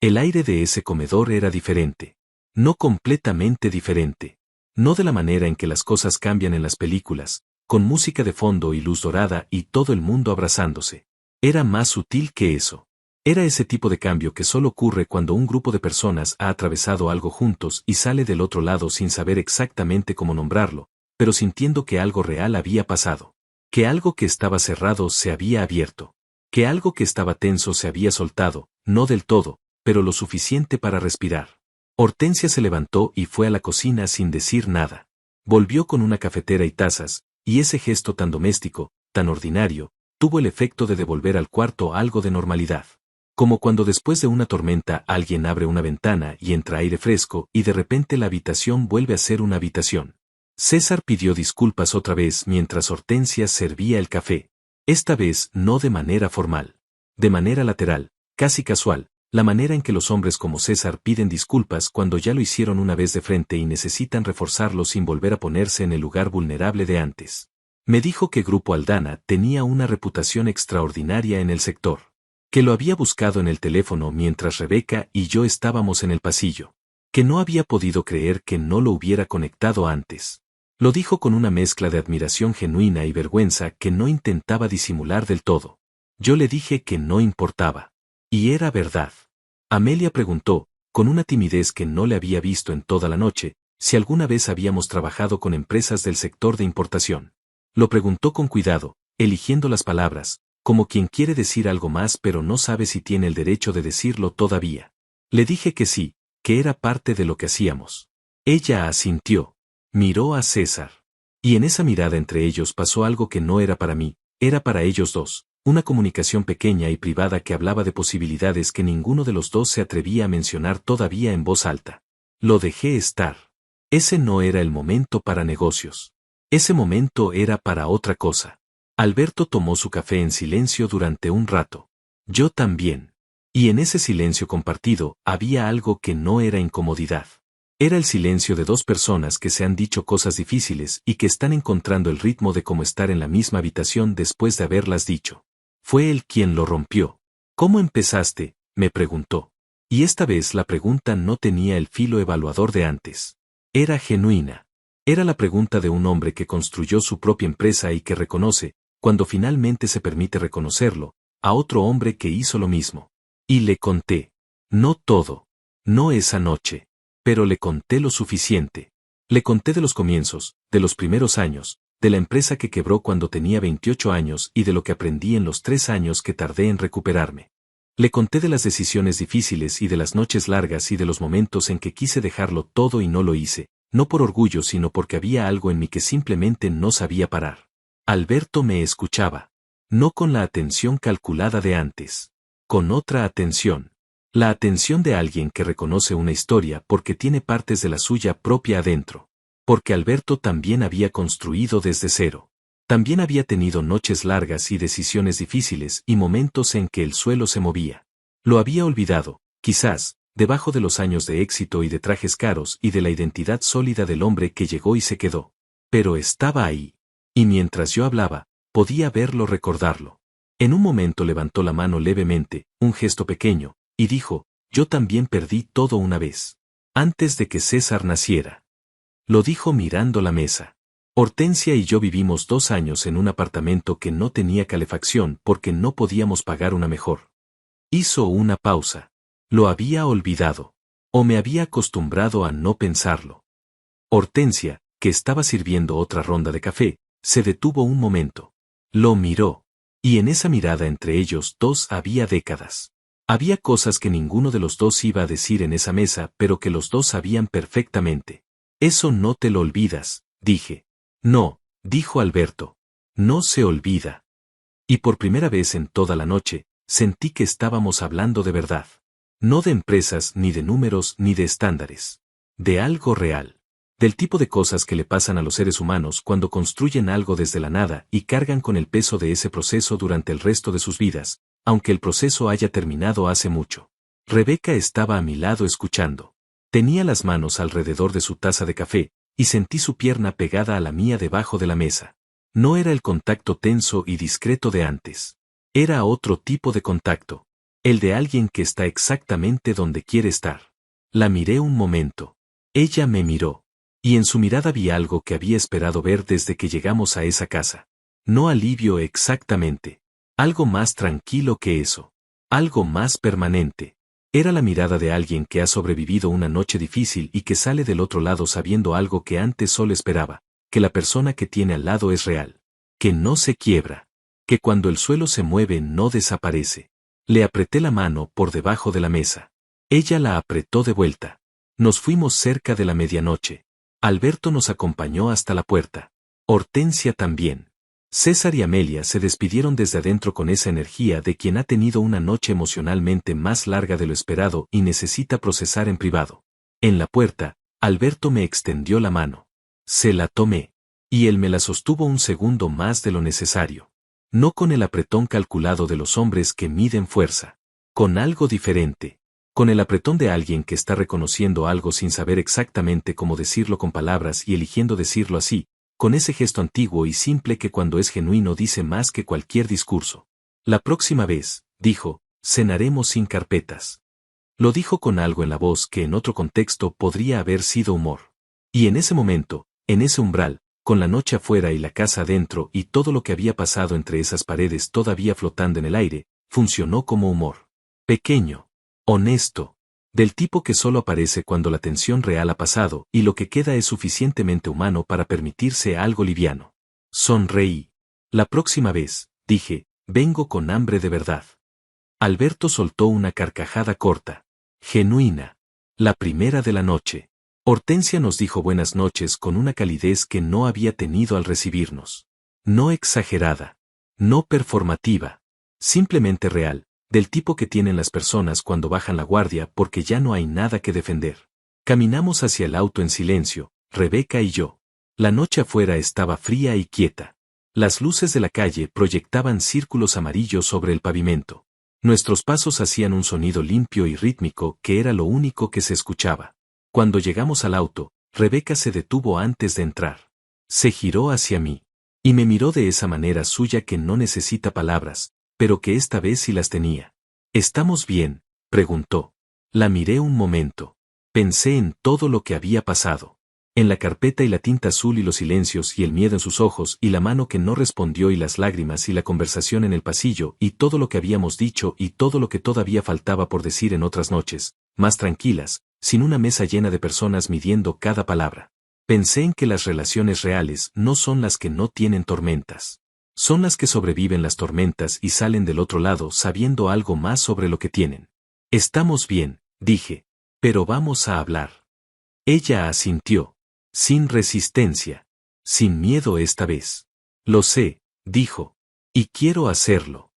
El aire de ese comedor era diferente. No completamente diferente. No de la manera en que las cosas cambian en las películas, con música de fondo y luz dorada y todo el mundo abrazándose. Era más sutil que eso. Era ese tipo de cambio que solo ocurre cuando un grupo de personas ha atravesado algo juntos y sale del otro lado sin saber exactamente cómo nombrarlo, pero sintiendo que algo real había pasado. Que algo que estaba cerrado se había abierto. Que algo que estaba tenso se había soltado, no del todo, pero lo suficiente para respirar. Hortensia se levantó y fue a la cocina sin decir nada. Volvió con una cafetera y tazas, y ese gesto tan doméstico, tan ordinario, tuvo el efecto de devolver al cuarto algo de normalidad. Como cuando después de una tormenta alguien abre una ventana y entra aire fresco y de repente la habitación vuelve a ser una habitación. César pidió disculpas otra vez mientras Hortensia servía el café. Esta vez no de manera formal. De manera lateral, casi casual, la manera en que los hombres como César piden disculpas cuando ya lo hicieron una vez de frente y necesitan reforzarlo sin volver a ponerse en el lugar vulnerable de antes. Me dijo que Grupo Aldana tenía una reputación extraordinaria en el sector. Que lo había buscado en el teléfono mientras Rebeca y yo estábamos en el pasillo. Que no había podido creer que no lo hubiera conectado antes. Lo dijo con una mezcla de admiración genuina y vergüenza que no intentaba disimular del todo. Yo le dije que no importaba. Y era verdad. Amelia preguntó, con una timidez que no le había visto en toda la noche, si alguna vez habíamos trabajado con empresas del sector de importación. Lo preguntó con cuidado, eligiendo las palabras, como quien quiere decir algo más pero no sabe si tiene el derecho de decirlo todavía. Le dije que sí, que era parte de lo que hacíamos. Ella asintió. Miró a César. Y en esa mirada entre ellos pasó algo que no era para mí, era para ellos dos, una comunicación pequeña y privada que hablaba de posibilidades que ninguno de los dos se atrevía a mencionar todavía en voz alta. Lo dejé estar. Ese no era el momento para negocios. Ese momento era para otra cosa. Alberto tomó su café en silencio durante un rato. Yo también. Y en ese silencio compartido había algo que no era incomodidad. Era el silencio de dos personas que se han dicho cosas difíciles y que están encontrando el ritmo de cómo estar en la misma habitación después de haberlas dicho. Fue él quien lo rompió. ¿Cómo empezaste?, me preguntó. Y esta vez la pregunta no tenía el filo evaluador de antes. Era genuina. Era la pregunta de un hombre que construyó su propia empresa y que reconoce, cuando finalmente se permite reconocerlo, a otro hombre que hizo lo mismo. Y le conté. No todo. No esa noche. Pero le conté lo suficiente. Le conté de los comienzos, de los primeros años, de la empresa que quebró cuando tenía 28 años y de lo que aprendí en los 3 años que tardé en recuperarme. Le conté de las decisiones difíciles y de las noches largas y de los momentos en que quise dejarlo todo y no lo hice, no por orgullo sino porque había algo en mí que simplemente no sabía parar. Alberto me escuchaba. No con la atención calculada de antes. Con otra atención. La atención de alguien que reconoce una historia porque tiene partes de la suya propia adentro. Porque Alberto también había construido desde cero. También había tenido noches largas y decisiones difíciles y momentos en que el suelo se movía. Lo había olvidado, quizás, debajo de los años de éxito y de trajes caros y de la identidad sólida del hombre que llegó y se quedó. Pero estaba ahí. Y mientras yo hablaba, podía verlo recordarlo. En un momento levantó la mano levemente, un gesto pequeño, y dijo, yo también perdí todo una vez. Antes de que César naciera. Lo dijo mirando la mesa. Hortensia y yo vivimos 2 años en un apartamento que no tenía calefacción porque no podíamos pagar una mejor. Hizo una pausa. Lo había olvidado. O me había acostumbrado a no pensarlo. Hortensia, que estaba sirviendo otra ronda de café, se detuvo un momento. Lo miró. Y en esa mirada entre ellos dos había décadas. Había cosas que ninguno de los dos iba a decir en esa mesa, pero que los dos sabían perfectamente. Eso no te lo olvidas, dije. No, dijo Alberto. No se olvida. Y por primera vez en toda la noche, sentí que estábamos hablando de verdad. No de empresas, ni de números, ni de estándares. De algo real. Del tipo de cosas que le pasan a los seres humanos cuando construyen algo desde la nada y cargan con el peso de ese proceso durante el resto de sus vidas, aunque el proceso haya terminado hace mucho. Rebeca estaba a mi lado escuchando. Tenía las manos alrededor de su taza de café, y sentí su pierna pegada a la mía debajo de la mesa. No era el contacto tenso y discreto de antes. Era otro tipo de contacto. El de alguien que está exactamente donde quiere estar. La miré un momento. Ella me miró. Y en su mirada vi algo que había esperado ver desde que llegamos a esa casa. No alivio exactamente. Algo más tranquilo que eso. Algo más permanente. Era la mirada de alguien que ha sobrevivido una noche difícil y que sale del otro lado sabiendo algo que antes solo esperaba, que la persona que tiene al lado es real. Que no se quiebra. Que cuando el suelo se mueve no desaparece. Le apreté la mano por debajo de la mesa. Ella la apretó de vuelta. Nos fuimos cerca de la medianoche. Alberto nos acompañó hasta la puerta. Hortensia también. César y Amelia se despidieron desde adentro con esa energía de quien ha tenido una noche emocionalmente más larga de lo esperado y necesita procesar en privado. En la puerta, Alberto me extendió la mano. Se la tomé. Y él me la sostuvo un segundo más de lo necesario. No con el apretón calculado de los hombres que miden fuerza. Con algo diferente. Con el apretón de alguien que está reconociendo algo sin saber exactamente cómo decirlo con palabras y eligiendo decirlo así, con ese gesto antiguo y simple que cuando es genuino dice más que cualquier discurso. La próxima vez, dijo, cenaremos sin carpetas. Lo dijo con algo en la voz que en otro contexto podría haber sido humor. Y en ese momento, en ese umbral, con la noche afuera y la casa adentro y todo lo que había pasado entre esas paredes todavía flotando en el aire, funcionó como humor. Pequeño. Honesto. Del tipo que solo aparece cuando la tensión real ha pasado y lo que queda es suficientemente humano para permitirse algo liviano. Sonreí. La próxima vez, dije, vengo con hambre de verdad. Alberto soltó una carcajada corta. Genuina. La primera de la noche. Hortensia nos dijo buenas noches con una calidez que no había tenido al recibirnos. No exagerada. No performativa. Simplemente real. Del tipo que tienen las personas cuando bajan la guardia porque ya no hay nada que defender. Caminamos hacia el auto en silencio, Rebeca y yo. La noche afuera estaba fría y quieta. Las luces de la calle proyectaban círculos amarillos sobre el pavimento. Nuestros pasos hacían un sonido limpio y rítmico que era lo único que se escuchaba. Cuando llegamos al auto, Rebeca se detuvo antes de entrar. Se giró hacia mí. Y me miró de esa manera suya que no necesita palabras, pero que esta vez sí las tenía. ¿Estamos bien?, preguntó. La miré un momento. Pensé en todo lo que había pasado. En la carpeta y la tinta azul y los silencios y el miedo en sus ojos y la mano que no respondió y las lágrimas y la conversación en el pasillo y todo lo que habíamos dicho y todo lo que todavía faltaba por decir en otras noches, más tranquilas, sin una mesa llena de personas midiendo cada palabra. Pensé en que las relaciones reales no son las que no tienen tormentas. Son las que sobreviven las tormentas y salen del otro lado sabiendo algo más sobre lo que tienen. Estamos bien, dije, pero vamos a hablar. Ella asintió. Sin resistencia. Sin miedo esta vez. Lo sé, dijo. Y quiero hacerlo.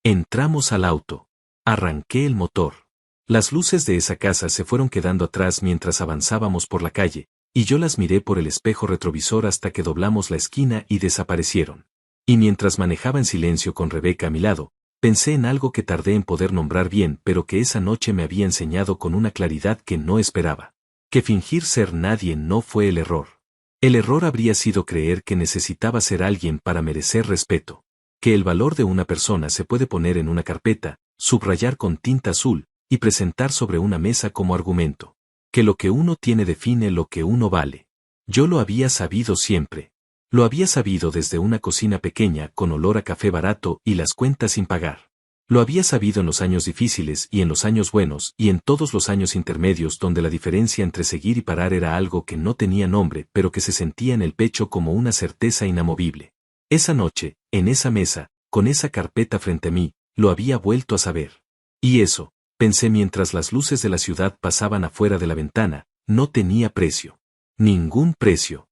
Entramos al auto. Arranqué el motor. Las luces de esa casa se fueron quedando atrás mientras avanzábamos por la calle, y yo las miré por el espejo retrovisor hasta que doblamos la esquina y desaparecieron. Y mientras manejaba en silencio con Rebeca a mi lado, pensé en algo que tardé en poder nombrar bien, pero que esa noche me había enseñado con una claridad que no esperaba. Que fingir ser nadie no fue el error. El error habría sido creer que necesitaba ser alguien para merecer respeto. Que el valor de una persona se puede poner en una carpeta, subrayar con tinta azul, y presentar sobre una mesa como argumento. Que lo que uno tiene define lo que uno vale. Yo lo había sabido siempre. Lo había sabido desde una cocina pequeña con olor a café barato y las cuentas sin pagar. Lo había sabido en los años difíciles y en los años buenos y en todos los años intermedios donde la diferencia entre seguir y parar era algo que no tenía nombre pero que se sentía en el pecho como una certeza inamovible. Esa noche, en esa mesa, con esa carpeta frente a mí, lo había vuelto a saber. Y eso, pensé mientras las luces de la ciudad pasaban afuera de la ventana, no tenía precio. Ningún precio.